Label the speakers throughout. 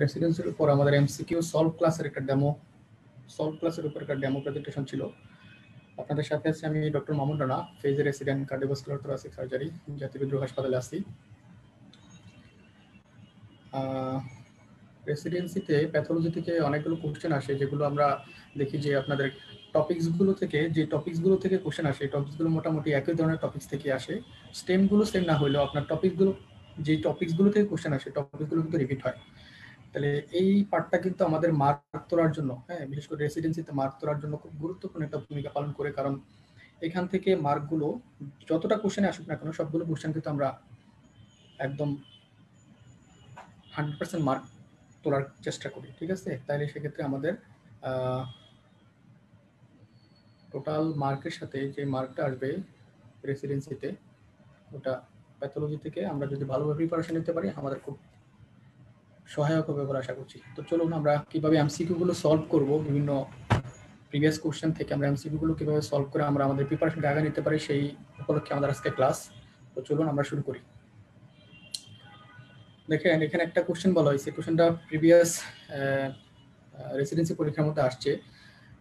Speaker 1: রেসিডেন্সির উপর আমাদের MCQ solve ক্লাসের একটা উপর একটা ডেমো প্রেজেন্টেশন ছিল। আপনাদের সাথে আছি আমি doctor Mamun Rana, phase resident cardiovascular thoracic surgery, জাতীয় বিদ্রোহ হাসপাতালে আছি। রেসিডেন্সিতে প্যাথোলজি থেকে অনেকগুলো কোশ্চেন আসে, যেগুলো আমরা দেখি যে আপনাদের টপিকসগুলো থেকে কোশ্চেন আসে, টপিকসগুলো মোটামুটি একই ধরনের টপিকস থেকে আসে। স্টেমগুলো সেম না হলেও আপনার টপিকসগুলো থেকে কোশ্চেন আসে, টপিকসগুলো কিন্তু রিপিট হয়। তাহলে এই পার্টটা কিন্তু আমাদের মার্ক তোলার জন্য, বিশেষ করে রেসিডেন্সিতে মার্ক তোলার জন্য খুব গুরুত্বপূর্ণ একটা ভূমিকা পালন করে। কারণ এখান থেকে মার্কগুলো যতটা কোশ্চেনে আসুক না কেন, সবগুলো কোশ্চেন কিন্তু আমরা একদম 100% মার্ক তোলার চেষ্টা করি, ঠিক আছে? তাইলে সেক্ষেত্রে আমাদের টোটাল মার্কের সাথে যে মার্কটা আসবে রেসিডেন্সিতে, ওটা প্যাথোলজি থেকে আমরা যদি ভালোভাবে প্রিপারেশন নিতে পারি আমাদের খুব সহায়ক হবে বলে আশা করছি। তো চলুন আমরা কিভাবে এমসিকিউগুলো সলভ করব, বিভিন্ন প্রিভিয়াস কোশ্চেন থেকে আমরা এমসিকিউগুলো কিভাবে সলভ করে আমরা আমাদের প্রিপারেশনকে আগে নিতে পারি, সেই উপলক্ষে আমাদের আজকে ক্লাস। তো চলুন আমরা শুরু করি। দেখেন এখানে একটা কোশ্চেন বলা হয়েছে, কোশ্চেনটা প্রিভিয়াস রেসিডেন্সি পরীক্ষার মধ্যে আসছে।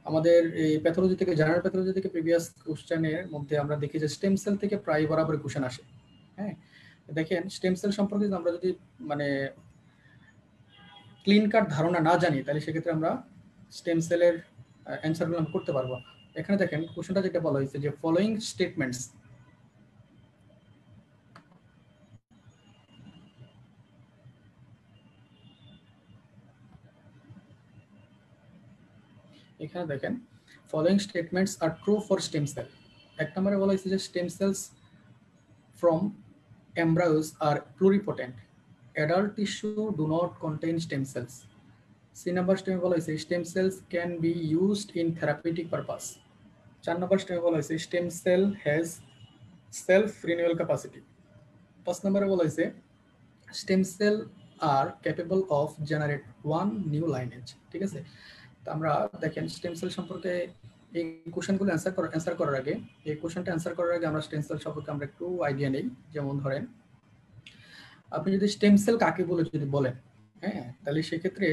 Speaker 1: আমাদের এই প্যাথোলজি থেকে, জেনারেল প্যাথোলজি থেকে প্রিভিয়াস কোশ্চেনের মধ্যে আমরা দেখি যে স্টেম সেল থেকে প্রায় বরাবর কোশ্চেন আসে। হ্যাঁ, দেখেন স্টেম সেল সম্পর্কে আমরা যদি ক্লিন কাট ধারণা না জানি, তাহলে সেক্ষেত্রে আমরা স্টেম সেলের অ্যান্সারগুলো আমরা করতে পারবো। এখানে দেখেন কোশ্চেনটা যেটা বলা হয়েছে যে ফলোইং স্টেটমেন্টস, এখানে দেখেন following statements are true for stem cell. এক নম্বরে বলা হয়েছে যে stem cells from embryos are pluripotent, adult tissue do not contain stem cells. C number স্টেমে বলা হয়েছে stem cells can be used in therapeutic purpose. 4 নম্বর স্টেমে বলা হয়েছে stem cell has self renewal capacity. 5 নম্বরে বলা হয়েছে stem cell are capable of generate one new lineage. ঠিক আছে, তো আমরা দেখেন স্টেম সেল সম্পর্কে এই কোশ্চেনগুলো অ্যান্সার করার আগে, এই কোশ্চেনটা অ্যান্সার করার আগে আমরা স্টেম সেল সম্পর্কে আমরা একটু আইডিয়া নেই। যেমন ধরেন আপনি যদি স্টেম সেল কাকে বলে যদি বলেন, তাহলে সেক্ষেত্রে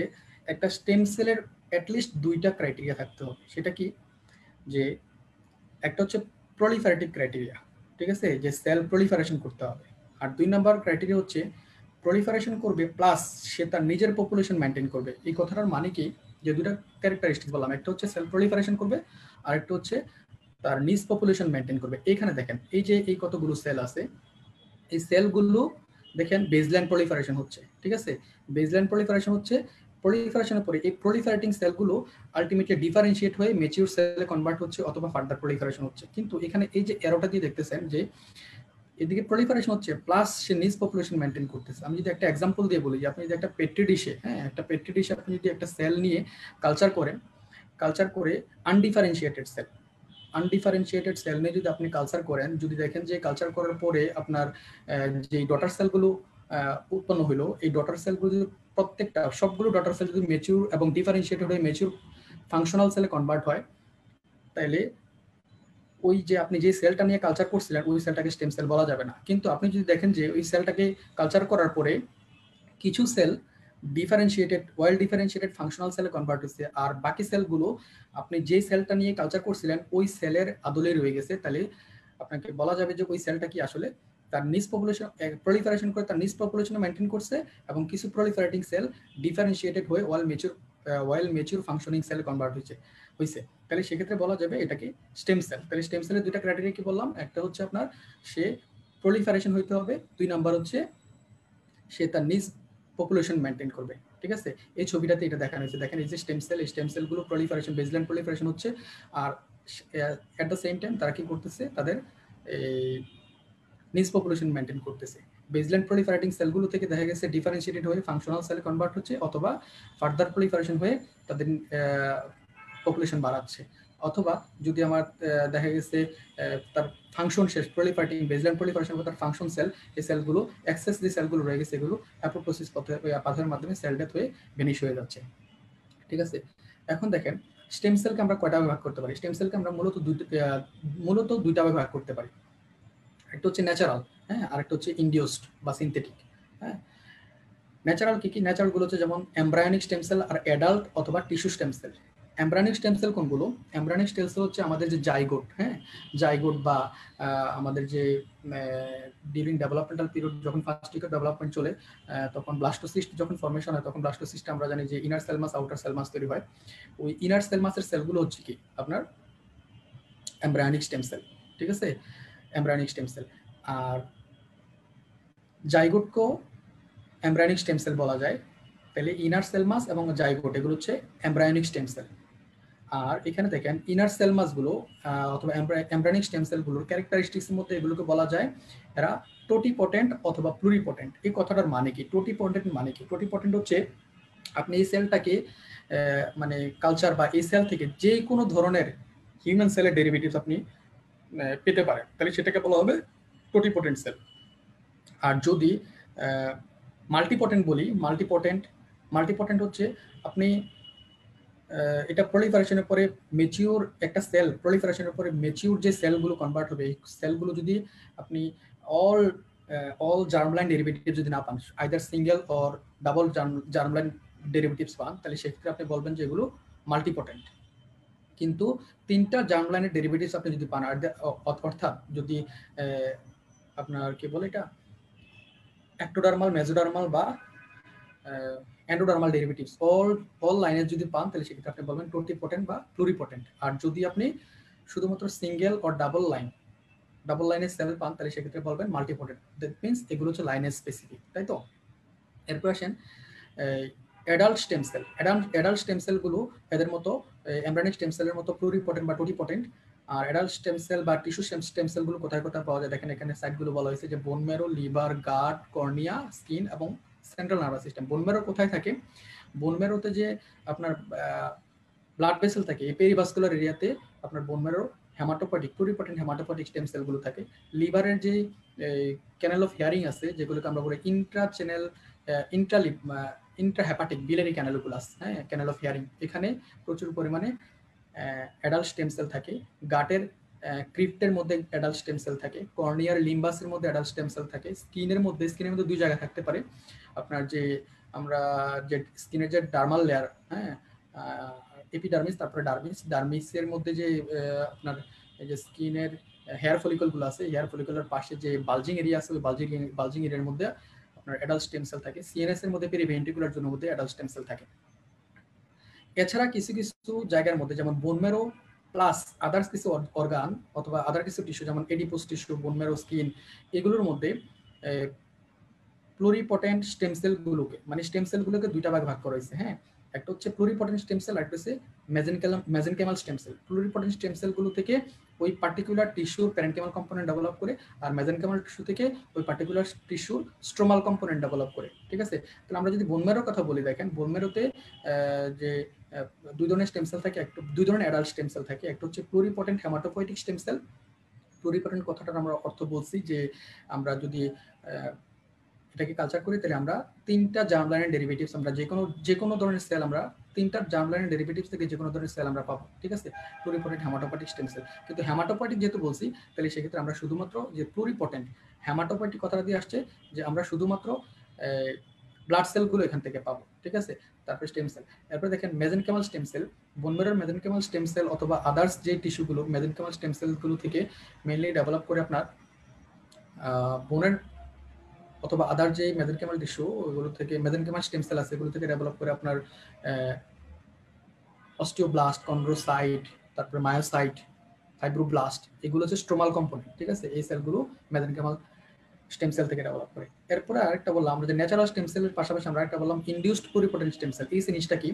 Speaker 1: একটা স্টেম সেলের অ্যাটলিস্ট 2টা ক্রাইটেরিয়া থাকতে হবে। সেটা কি, যে একটা হচ্ছে প্রলিফারেটিভ ক্রাইটেরিয়া, ঠিক আছে, যে সেল প্রলিফারেশন করতে হবে। আর 2 নম্বর ক্রাইটেরিয়া হচ্ছে প্রলিফারেশন করবে প্লাস সে তার নিজের পপুলেশন মেনটেন করবে। এই কথাটার মানে কি, যে 2টা ক্যারেক্টারিস্টিক বললাম, একটা হচ্ছে সেল প্রলিফারেশন করবে আর একটা হচ্ছে তার নিজ পপুলেশন মেনটেন করবে। এখানে দেখেন এই যে এই কতগুলো সেল আছে, এই সেলগুলো দেখেন বেসলাইন প্রলিফারেশন হচ্ছে, ঠিক আছে, বেসলাইন প্রলিফারেশন হচ্ছে। প্রলিফারেশনের পরে এই প্রলিফারেটিং সেলগুলো আলটিমেটলি ডিফারেন্সিয়েট হয়ে ম্যাচিউর সেলে কনভার্ট হচ্ছে অথবা ফার্দার প্রলিফারেশন হচ্ছে। কিন্তু এখানে এই যে এরোটা দিয়ে দেখতেছেন যে এদিকে প্রলিফারেশন হচ্ছে প্লাস সে নিজ পপুলেশন মেনটেন করতেছে। আমি যদি একটা এক্সাম্পল দিয়ে বলি, যে আপনি যদি একটা পেট্রি ডিশে, আপনি যদি একটা সেল নিয়ে কালচার করে আনডিফারেন্সিয়েটেড সেল নিয়ে যদি আপনি কালচার করেন, যদি দেখেন যে কালচার করার পরে আপনার যে ডটার সেলগুলো উৎপন্ন হলো, এই ডটার সেলগুলো যদি সবগুলো ডটার সেল যদি ম্যাচিউর এবং ডিফারেন্সিয়েটেড হয়ে ম্যাচিউর ফাংশনাল সেলে কনভার্ট হয়, তাইলে ওই যে আপনি যে সেলটা নিয়ে কালচার করছিলেন ওই সেলটাকে স্টেম সেল বলা যাবে না। কিন্তু আপনি যদি দেখেন যে ওই সেলটাকে কালচার করার পরে কিছু সেল ওয়েল ডিফারেন্সিয়েটেড ফাংশনাল সেলে কনভার্ট হয়েছে, আর বাকি সেলগুলো আপনি যে সেলটা নিয়ে কালচার করছিলেন ওই সেলের আদলে রয়ে গেছে, তাহলে আপনাকে বলা যাবে যে ওই সেলটা কি আসলে তার নিজ পপুলেশন প্রলিফারেশন করে তার নিজ পপুলেশন মেনটেন করছে, এবং কিছু প্রলিফারেটিং সেল ডিফারেন্সিয়েটেড হয়ে ওয়েল ম্যাচিউর ফাংশনিং সেলে কনভার্ট হয়েছে। তাহলে সেক্ষেত্রে বলা যাবে এটাকে স্টেম সেল। তাহলে স্টেম সেলের 2টা ক্রাইটেরিয়া কি বললাম, একটা হচ্ছে আপনার সে প্রলিফারেশন হইতে হবে, 2 নাম্বার হচ্ছে সে তার নিজ পপুলেশন মেনটেন করবে। ঠিক আছে, এই ছবিটাতে এটা দেখানো হয়েছে। দেখেন এই যে স্টেম সেলগুলো প্রলিফারেশন, বেসলাইন প্রলিফারেশন হচ্ছে, আর এট দ্য সেম টাইম তারা কি করতেছে, তাদের এই নিজ পপুলেশন মেনটেন করতেছে। বেসলাইন প্রলিফারেটিং সেলগুলো থেকে দেখা গেছে ডিফারেন্সিয়েটেড হয়ে ফাংশনাল সেলে কনভার্ট হচ্ছে, অথবা ফার্দার প্রলিফারেশন হয়ে তাদের পপুলেশন বাড়াচ্ছে, অথবা যদি আমার দেখা গেছে তার ফাংশন শেষ, বেসলাইন প্রলিফারেশন বা তার ফাংশন সেল, এই সেলগুলো এক্সেস যে সেলগুলো রয়ে গেছে এগুলো অ্যাপোপ্টোসিস পাথরের মাধ্যমে সেল ডেথ হয়ে ভেনিশ হয়ে যাচ্ছে। ঠিক আছে, এখন দেখেন স্টেম সেলকে আমরা কয়টা ভাগ করতে পারি। স্টেম সেলকে আমরা মূলত দুইটা ভাগ করতে পারি। একটা হচ্ছে ন্যাচারাল, আর একটা হচ্ছে ইনডিউসড বা সিনথেটিক। ন্যাচারাল কি কি? ন্যাচারাল গুলো হচ্ছে যেমন এমব্রায়োনিক স্টেম সেল আর অ্যাডাল্ট অথবা tissue stem cell. Embryonic stem sell কোনগুলো? এমব্রায়োনিক স্টেম সেল হচ্ছে আমাদের যে জাইগোট, হ্যাঁ, জাইগোট বা আমাদের যে ডিউরিং ডেভেলপমেন্টাল পিরিয়ড যখন ফার্স্ট স্টেজ ডেভেলপমেন্ট চলে, তখন ব্লাস্টোসিস্ট যখন ফর্মেশন হয়, তখন ব্লাস্টোসিস্টে আমরা জানি যে inner cell mass outer cell mass তৈরি হয়। ওই ইনার সেল মাসের সেলগুলো হচ্ছে কি আপনার এমব্রায়োনিক স্টেম সেল, ঠিক আছে, এমব্রায়োনিক স্টেম সেল। আর জাইগোটকেও এমব্রায়োনিক স্টেম সেল বলা যায়। তাহলে ইনার সেল মাস এবং জাইগোট এগুলো হচ্ছে এমব্রায়োনিক স্টেম সেল। আর এখানে দেখেন ইনার সেল মাসগুলো অথবা এমব্রায়োনিক স্টেম সেলগুলোর ক্যারেক্টারিস্টিক্সের মধ্যে এগুলোকে বলা যায় এরা টোটিপটেন্ট অথবা প্লুরিপটেন্ট। এই কথাটার মানে কি? টোটিপটেন্ট মানে কি? টোটিপটেন্ট হচ্ছে আপনি এই সেলটাকে মানে কালচার বা এই সেল থেকে যে কোনো ধরনের হিউম্যান সেলের ডেরিভেটিভস আপনি পেতে পারেন, তাহলে সেটাকে বলা হবে টোটিপটেন্ট সেল। আর যদি মাল্টিপটেন্ট বলি, মাল্টিপটেন্ট হচ্ছে আপনি এটা প্রলিফারেশনের পরে ম্যাচিউর একটা সেল, প্রলিফারেশনের পরে ম্যাচিউর যে সেলগুলো কনভার্ট হবে, এই সেলগুলো যদি আপনি অল জার্মলাইন ডেরিভেটিভ যদি না পান, either single or double germline derivatives পান, তাহলে সেক্ষেত্রে আপনি বলবেন যে এগুলো মাল্টিপটেন্ট। কিন্তু তিনটা জার্মলাইনের ডেরিভেটিভস আপনি যদি পান, অর্থাৎ যদি আপনার কি বলে এটা অ্যাক্টোডার্মাল, মেজোডার্মাল বা এন্ডোডার্মাল ডেরিভেটিভস অল লাইনের যদি পান, তাহলে সেক্ষেত্রে আপনি বলবেন টোটিপটেন্ট বা প্লুরিপটেন্ট। আর যদি আপনি শুধুমাত্র সিঙ্গেল অর ডাবল লাইনের সেল পান, তাহলে সেক্ষেত্রে বলবেন মাল্টিপটেন্ট। দ্যাট মিনস এগুলো হচ্ছে লাইনের স্পেসিফিক, তাই তো? এরপর আসেন adult stem cell. Adult stem সেলগুলো এদের মতো এমব্রায়োনিক স্টেম সেলের মতো প্লুরিপটেন্ট বা টোটিপটেন্ট। আর অ্যাডাল্ট স্টেম সেল বা টিস্যু স্টেম সেলগুলো কোথায় কোথায় পাওয়া যায় দেখেন, এখানে সাইটগুলো বলা হয়েছে যে বোন ম্যারো, লিভার, গাট, কর্নিয়া, স্কিন এবং central nervous system. Bone marrow কোথায় থাকে? বোন ম্যারোতে যে আপনার ব্লাড ভেসেল থাকে, এই পেরিভাস্কুলার এরিয়াতে আপনার bone marrow haematopoietic, pluripotent haematopoietic stem সেলগুলো থাকে। লিভারের যে ক্যানেল অফ হিয়ারিং আছে, যেগুলোকে আমরা বলি ইন্ট্রা চ্যানেল ইন্ট্রাহেপাটিক বিলিয়ারি ক্যানেলগুলাস, হ্যাঁ, ক্যানেল অফ হিয়ারিং, এখানে প্রচুর পরিমাণে অ্যাডাল্ট স্টেম সেল থাকে। গাটের ক্রিপ্টের মধ্যে অ্যাডাল্ট স্টেম সেল থাকে। কর্নিয়ার লিম্বাসের মধ্যে অ্যাডাল্ট স্টেম সেল থাকে। স্কিনের মধ্যে দুই জায়গায় থাকতে পারে। আপনার যে আমরা যে স্কিনের যে ডার্মাল লেয়ার, হ্যাঁ, এপিডার্মিস, তারপরে ডার্মিসের মধ্যে যে আপনার এই যে স্কিনের হেয়ার ফলিকলগুলো আছে, হেয়ার ফলিকলের পাশে যে বালজিং এরিয়া আছে, ওই বালজিং এরিয়ার মধ্যে আপনার অ্যাডাল্ট স্টেম সেল থাকে। সিএনএস এর মধ্যে পেরিভেন্ট্রিকুলার জোনের মধ্যে অ্যাডাল্ট স্টেম সেল থাকে। এছাড়া কিছু কিছু জায়গার মধ্যে যেমন বোন ম্যারো প্লাস আদার্স কিছু অর্গান অথবা আদার কিছু টিস্যু যেমন adipose tissue, bone marrow, skin, এগুলোর মধ্যে প্লুরিপটেন্ট স্টেম সেলগুলোকে, মানে স্টেম সেলগুলোকে দুইটা ভাগ করা হয়েছে, হ্যাঁ। একটা হচ্ছে প্লুরিপটেন্ট স্টেম সেল, আর একটা হচ্ছে মেজেনকেমাল স্টেম সেল। প্লুরিপটেন্ট স্টেম সেলগুলো থেকে ওই পার্টিকুলার টিস্যুর প্যারেনকেমাল কম্পোনেন্ট ডেভেলপ করে, আর মেজেনকেমাল টিস্যু থেকে ওই পার্টিকুলার টিস্যুর স্ট্রোমাল কম্পোনেন্ট ডেভেলপ করে, ঠিক আছে। তাহলে আমরা যদি বোন ম্যারোর কথা বলি, দেখেন বোন ম্যারোতে যে দুই ধরনের স্টেম সেল থাকে, দুই ধরনের অ্যাডাল্ট স্টেম সেল থাকে। একটা হচ্ছে প্লুরিপটেন্ট হেমাটোপয়েটিক স্টেম সেল। প্লুরিপটেন্ট কথাটার আমরা অর্থ বলছি যে আমরা যদি এটাকে কালচার করি, তাহলে আমরা তিনটা জার্মলাইনের ডেরিভেটিভস, আমরা যে কোনো ধরনের সেল, আমরা তিনটা জার্মলাইনের ডেরিভেটিভস থেকে যে কোনো ধরনের সেল আমরা পাবো, ঠিক আছে। প্লুরিপটেন্ট হেমাটোপয়েটিক স্টেম সেল। কিন্তু হেমাটোপয়েটিক যেহেতু বলছি, তাহলে সেক্ষেত্রে আমরা শুধুমাত্র যে প্লুরিপটেন্ট হেমাটোপয়েটিক কথাটা দিয়ে আসছে যে আমরা শুধুমাত্র ব্লাড সেলগুলো এখান থেকে পাবো, ঠিক আছে। তারপরে স্টেম সেল। এরপরে দেখেন মেজেনকেমাল স্টেম সেল। বোন ম্যারোর মেজেনকেমাল স্টেম সেল অথবা আদার্স যে টিস্যুগুলো মেজেনকেমাল স্টেম সেলগুলো থেকে মেইনলি ডেভেলপ করে আপনার বোনের অথবা আদার যে মেজেনকেমাল টিস্যু, ওইগুলো থেকে মেজেনকেমাল স্টেম সেল আছে, এগুলো থেকে ডেভেলপ করে আপনার অস্টিওব্লাস্ট, কন্ড্রোসাইট, তারপরে মায়োসাইট, ফাইব্রোব্লাস্ট, এগুলো হচ্ছে স্ট্রোমাল কম্পোনেন্ট, ঠিক আছে। এই সেলগুলো মেজেনকেমাল স্টেম সেল থেকে ডেভেলপ করে। এরপরে আরেকটা বললাম আমরা যে ন্যাচারাল স্টেম সেলের পাশাপাশি আমরা একটা বললাম ইনডিউসড প্লুরিপটেন্ট স্টেম সেল। এই জিনিসটা কি?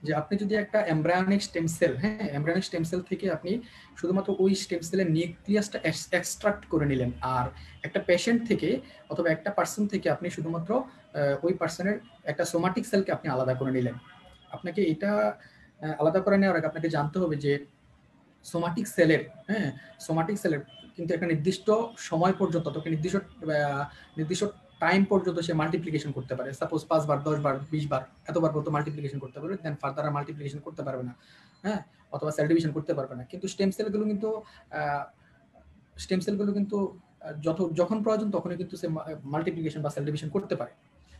Speaker 1: যে আপনি যদি একটা এমব্রায়োনিক স্টেম সেল, হ্যাঁ, এমব্রায়োনিক স্টেম সেল থেকে আপনি শুধুমাত্র ওই স্টেম সেলের নিউক্লিয়াসটা এক্সট্রাক্ট করে নিলেন, আর একটা পেশেন্ট থেকে অথবা একটা পার্সন থেকে আপনি শুধুমাত্র ওই পার্সনের একটা সোমাটিক সেলকে আপনি আলাদা করে নিলেন। আপনাকে এটা আলাদা করে নেওয়ার আগে আপনাকে জানতে হবে যে সোমাটিক সেলের কিন্তু একটা নির্দিষ্ট সময় পর্যন্ত, নির্দিষ্ট টাইম পর্যন্ত সে মাল্টিপ্লিকেশন করতে পারে। সাপোজ 5 বার, 10 বার, 20 বার, এতবার পর্যন্ত মাল্টিপ্লিকেশন করতে পারবে, দেন ফার্দার আর মাল্টিপ্লিকেশন করতে পারবে না, হ্যাঁ, অথবা সেল ডিভিশন করতে পারবে না। কিন্তু স্টেম সেলগুলো কিন্তু যখন প্রয়োজন তখনই কিন্তু সে মাল্টিপ্লিকেশন বা সেল ডিভিশন করতে পারে।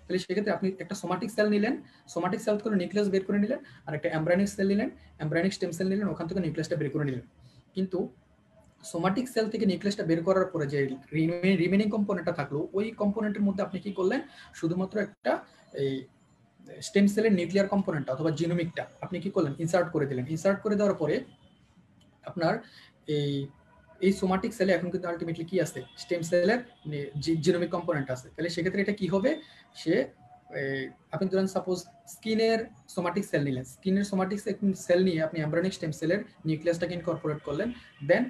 Speaker 1: তাহলে সেক্ষেত্রে আপনি একটা সোমাটিক সেল নিলেন, সোমাটিক সেল থেকে নিউক্লিয়াস বের করে নিলেন, আর একটা এমব্রায়োনিক সেল নিলেন, এমব্রায়োনিক স্টেম সেল নিলেন, ওখান থেকে নিউক্লিয়াসটা বের করে নিলেন। কিন্তু সোমাটিক সেল থেকে নিউক্লিয়াসটা বের করার পরে যে রিমেনিং কম্পোনেন্টটা থাকলো, ওই কম্পোনেন্টের মধ্যে আপনি কি করলেন, শুধুমাত্র একটা এই স্টেম সেলের নিউক্লিয়ার কম্পোনেন্টটা অথবা জিনোমিকটা আপনি কি করলেন, ইনসার্ট করে দিলেন। ইনসার্ট করে দেওয়ার পরে আপনার এই এই সোমাটিক সেলে এখন কিন্তু আলটিমেটলি কি আছে, স্টেম সেলের জিনোমিক কম্পোনেন্ট আছে। তাহলে সেক্ষেত্রে এটা কি হবে, সে আপনি ধরেন সাপোজ স্কিনের সোমাটিক সেল নিলেন, স্কিনের সোমাটিক সেল নিয়ে আপনি এমব্রায়োনিক স্টেম সেলের নিউক্লিয়াসটাকে ইনকর্পোরেট করলেন, দেন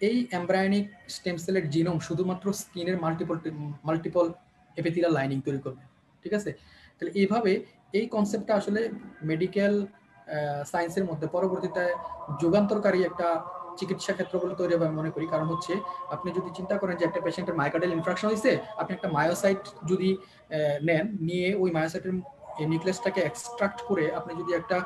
Speaker 1: এই এমব্রায়োনিক স্টেম সেলের জিনোম শুধুমাত্র স্কিনের মাল্টিপল এপিথেলিয়াল লাইনিং তৈরি করবে। ঠিক আছে, তাহলে এইভাবে এই কনসেপ্টটা আসলে মেডিকেল সায়েন্সের মধ্যে পরবর্তীতে যুগান্তরকারী একটা চিকিৎসা ক্ষেত্রগুলো তৈরি হবে আমি মনে করি। কারণ হচ্ছে আপনি যদি চিন্তা করেন যে একটা পেশেন্টের মায়োকার্ডিয়াল ইনফ্রাকশন হয়েছে, আপনি একটা মায়োসাইট যদি নেন, নিয়ে ওই মায়োসাইটের নিউক্লিয়াসটাকে এক্সট্রাক্ট করে আপনি যদি একটা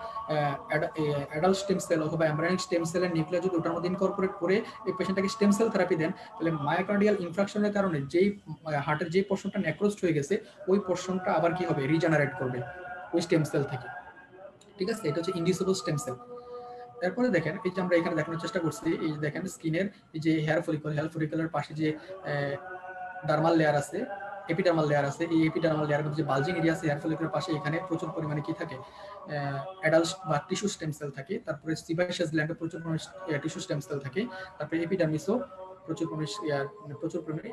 Speaker 1: অ্যাডাল্ট স্টেম সেল অথবা এমব্রায়োনিক স্টেম সেলের নিউক্লিয়াস যদি ওটার মধ্যে ইনকর্পোরেট করে এই পেশেন্টটাকে স্টেম সেল থেরাপি দেন, তাহলে মায়োকার্ডিয়াল ইনফ্রাকশনের কারণে যেই হার্টের যেই পোর্শনটা নেক্রোজড হয়ে গেছে, ওই পোর্শনটা আবার কি হবে, রিজেনারেট করবে ওই স্টেম সেল থেকে। ঠিক আছে, এটা হচ্ছে ইনডিউসিবল স্টেম সেল। তারপরে দেখেন এই যে আমরা এখানে দেখানোর চেষ্টা করছি, এই যে দেখেন স্কিনের এই যে হেয়ার ফলিকলের পাশে যে ডার্মাল লেয়ার আছে, এপিডার্মাল লেয়ার আছে, এই এপিডার্মাল লেয়ারের মধ্যে যে বালজিং এরিয়া আছে হেয়ার ফলিকলের পাশে, এখানে প্রচুর পরিমাণে কি থাকে, অ্যাডাল্ট বা টিস্যু স্টেম সেল থাকে। তারপরে সিবাসিয়াস গ্ল্যান্ডে প্রচুর পরিমাণে টিস্যু স্টেম সেল থাকে। তারপরে এপিডার্মিসও প্রচুর পরিমাণে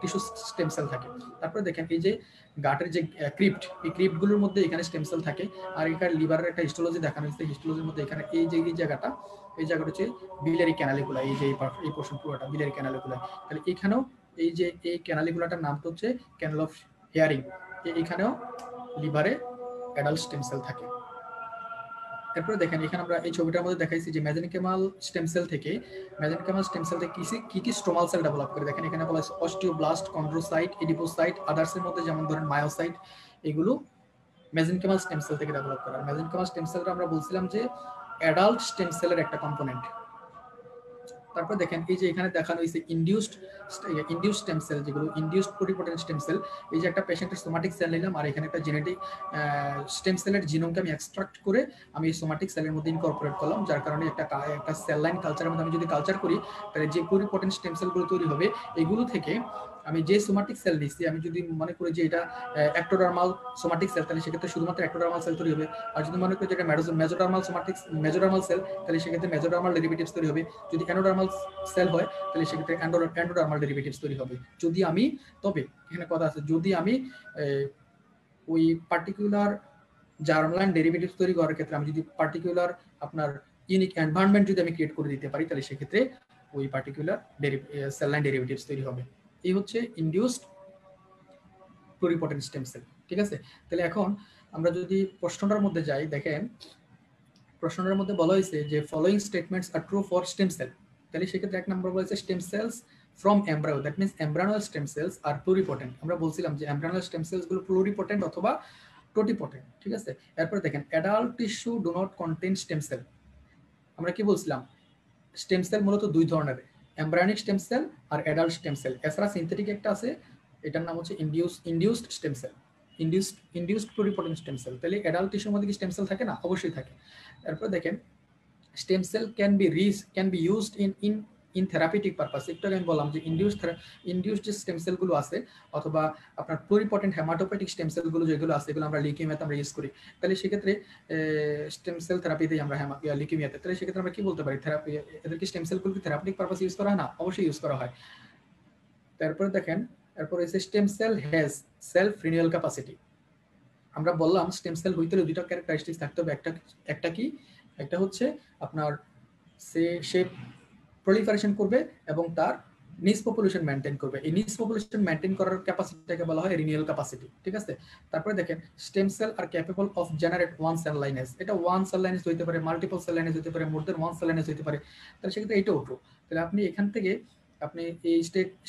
Speaker 1: টিস্যু স্টেম সেল থাকে। তারপরে দেখেন এই যে গাটের যে ক্রিপ্ট, এই ক্রিপ্টগুলোর মধ্যে এখানে স্টেম সেল থাকে। আর এখানে লিভারের একটা হিস্টোলজি দেখানো হয়েছে, হিস্টোলজির মধ্যে এখানে এই যে এই জায়গাটা হচ্ছে বিলিয়ারি ক্যানালিকুলা, এই যে এই পোর্শন পুরোটা বিলিয়ারি ক্যানালিকুলা। তাহলে এখানেও এই যে এই ক্যানালিকুলাটার নাম তো হচ্ছে ক্যানাল অফ হেয়ারিং, এখানেও লিভারে অ্যাডাল্ট স্টেম সেল থাকে। তারপরে দেখেন এখানে আমরা এই ছবিটার মধ্যে দেখাইছি যে মেজেনকেমাল স্টেম সেল থেকে কি কি স্ট্রোমাল সেল ডেভেলপ করে। দেখেন এখানে বলা আছে অস্টিওব্লাস্ট, কন্ড্রোসাইট, এডিপোসাইট, আদার্সের মধ্যে যেমন ধরেন মায়োসাইট, এগুলো মেজেনকেমাল স্টেম সেল থেকে ডেভেলপ করা। মেজেনকেমাল স্টেম সেলটা আমরা বলছিলাম যে অ্যাডাল্ট স্টেম সেলের একটা কম্পোনেন্ট। তারপর দেখেন এই যে এখানে দেখানো হয়েছে ইনডিউসড স্টেম সেল, যেগুলো ইনডিউসড প্লুরিপটেন্ট স্টেম সেল। এই যে একটা পেশেন্টের সোমাটিক সেল নিলাম, আর এখানে একটা জেনেটিক স্টেম সেলের জিনোমকে আমি এক্সট্রাক্ট করে আমি এই সোমাটিক সেলের মধ্যে ইনকর্পোরেট করলাম, যার কারণে একটা সেল লাইন কালচারের মধ্যে আমি যদি কালচার করি, তাহলে যে প্লুরিপটেন্ট স্টেম সেলগুলো তৈরি হবে, এগুলো থেকে আমি যে সোমাটিক সেল নিচ্ছি, আমি যদি মনে করি যে এটা অ্যাক্টোডার্মাল সোমাটিক সেল, তাহলে সেক্ষেত্রে শুধুমাত্র অ্যাক্টোডার্মাল সেল তৈরি হবে। আর যদি মনে করি যে এটা মেজোডার্মাল সেল, তাহলে সেক্ষেত্রে মেজোডার্মাল ডেরিভেটিভস তৈরি হবে। যদি অ্যানোডার্মাল সেল হয়, তাহলে সেক্ষেত্রে অ্যান্ডোডার্মাল ডেরিভেটিভস তৈরি হবে। যদি আমি, তবে এখানে কথা আছে, যদি আমি ওই পার্টিকুলার জার্মলাইন ডেরিভেটিভস তৈরি করার ক্ষেত্রে আমি যদি পার্টিকুলার আপনার ইউনিক এনভায়রনমেন্ট যদি আমি ক্রিয়েট করে দিতে পারি, তাহলে সেক্ষেত্রে ওই পার্টিকুলার সেল লাইন ডেরিভেটিভস তৈরি হবে। এই হচ্ছে ইনডিউসড প্লুরিপটেন্ট স্টেম সেল। ঠিক আছে, তাহলে এখন আমরা যদি প্রশ্নটার মধ্যে যাই, দেখেন প্রশ্নটার মধ্যে বলা হয়েছে যে following statements are true for stem cell. তাহলে সেক্ষেত্রে এক নম্বর বলেছে stem cells from embryo, that means embryonal stem cells are pluripotent. আমরা বলছিলাম যে এমব্রায়োনাল স্টেম সেলস গুলো প্লুরিপটেন্ট অথবা টোটিপটেন্ট। ঠিক আছে, এরপর দেখেন adult tissue do not contain stem cell. আমরা কি বলছিলাম, স্টেম সেল মূলত দুই ধরনের, এমব্রায়োনিক স্টেম সেল আর অ্যাডাল্ট স্টেম সেল। এছাড়া সিনথেটিক একটা আছে, এটার নাম হচ্ছে induced stem cell, induced pluripotent stem cell. তাহলে অ্যাডাল্ট টিস্যুর মধ্যে কি স্টেম সেল থাকে না? অবশ্যই থাকে। তারপর দেখেন stem sell can be used in therapeutic purpose. একটু আগে আমি বললাম যে ইনডিউসড যে স্টেম সেলগুলো আছে অথবা আপনার প্লুরিপটেন্ট হেমাটোপয়েটিক স্টেম সেলগুলো যেগুলো আছে, এগুলো আমরা লিউকেমিয়াতে আমরা ইউজ করি। তাহলে সেক্ষেত্রে স্টেম সেল থেরাপিতেই আমরা লিউকেমিয়াতে, তাহলে সেক্ষেত্রে আমরা কি বলতে পারি, থেরাপি এদেরকে স্টেম সেলগুলোকে থেরাপিউটিক পারপাস ইউজ করা হয় না? অবশ্যই ইউজ করা হয়। তারপরে দেখেন এরপর এসে stem cell has self renewal capacity. আমরা বললাম স্টেম সেল হইতে হলে দুইটা ক্যারেক্টারিস্টিক্স থাকতে হবে। একটা কি, একটা হচ্ছে আপনার সে প্রলিফারেশন করবে এবং তার নিচ পপুলেশন মেনটেন করবে। এই নিচ পপুলেশন মেনটেন করার ক্যাপাসিটিটাকে বলা হয় রিনিউয়াল ক্যাপাসিটি। ঠিক আছে, তারপরে দেখেন stem cell are capable of generate one cell lineage. এটা ওয়ান সেল লাইনেজ হইতে পারে, মাল্টিপল সেল লাইনেজ হইতে পারে, more than one cell lineage হইতে পারে। তাহলে সেক্ষেত্রে এটাও ট্রু। তাহলে আপনি এখান থেকে আপনি এই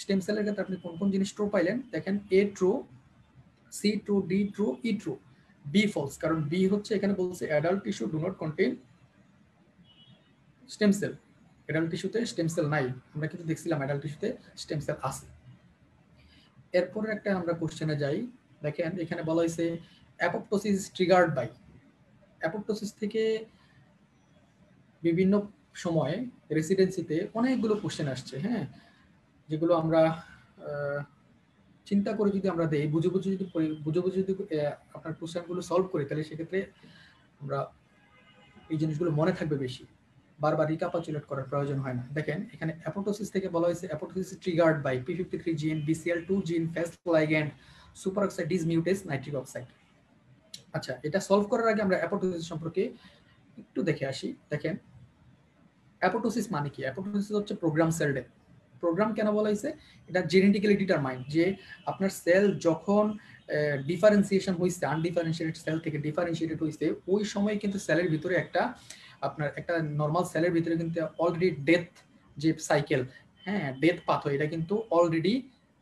Speaker 1: স্টেম সেলের ক্ষেত্রে আপনি কোন কোন জিনিস ট্রু পাইলেন, দেখেন A true, C true, D true, E true, B false. কারণ বি হচ্ছে এখানে বলছে adult tissue do not contain stem cell. Adult টিস্যুতে স্টেম সেল নাই, আমরা কিন্তু দেখছিলাম অ্যাডাল্ট টিস্যুতে স্টেম সেল আছে। এরপরে একটা আমরা কোশ্চেনে যাই, দেখেন এখানে বলা হয়েছে অ্যাপোপ্টোসিস ট্রিগার্ড বাই। অ্যাপোপ্টোসিস থেকে বিভিন্ন সময়ে রেসিডেন্সিতে অনেকগুলো কোশ্চেন আসছে, হ্যাঁ, যেগুলো আমরা চিন্তা করে যদি আমরা দেই, বুঝে বুঝে যদি আপনার কোশ্চেনগুলো সলভ করি, তাহলে সেক্ষেত্রে আমরা এই জিনিসগুলো মনে থাকবে বেশি, বারবার রিক্যাপাচুলেট করার প্রয়োজন হয় না। দেখেন এখানে অ্যাপোপ্টোসিস থেকে বলা হয়েছে অ্যাপোপ্টোসিস ট্রিগার্ড বাই p53 জিন, BCL2 জিন, ফেস লাইগ্যান্ড, সুপারঅক্সাইড ডিসমিউটেস, নাইট্রিক অক্সাইড। আচ্ছা, এটা সলভ করার আগে আমরা অ্যাপোপ্টোসিস সম্পর্কে একটু দেখে আসি। দেখেন অ্যাপোপ্টোসিস মানে কি? অ্যাপোপ্টোসিস হচ্ছে প্রোগ্রাম সেল ডেথ। প্রোগ্রাম কেন বলা হয়েছে? এটা জেনেটিক্যালি ডিটারমাইন্ড, যে আপনার সেল যখন ডিফারেন্সিয়েশন হয়েছে, আনডিফারেন্সিয়েটেড সেল থেকে ডিফারেন্সিয়েটেড হয়েছে, ওই সময় কিন্তু সেলের ভিতরে আপনার একটা নর্মাল সেলের ভিতরে কিন্তু অলরেডি ডেথ যে সাইকেল, হ্যাঁ, ডেথ পাথ, এটা কিন্তু অলরেডি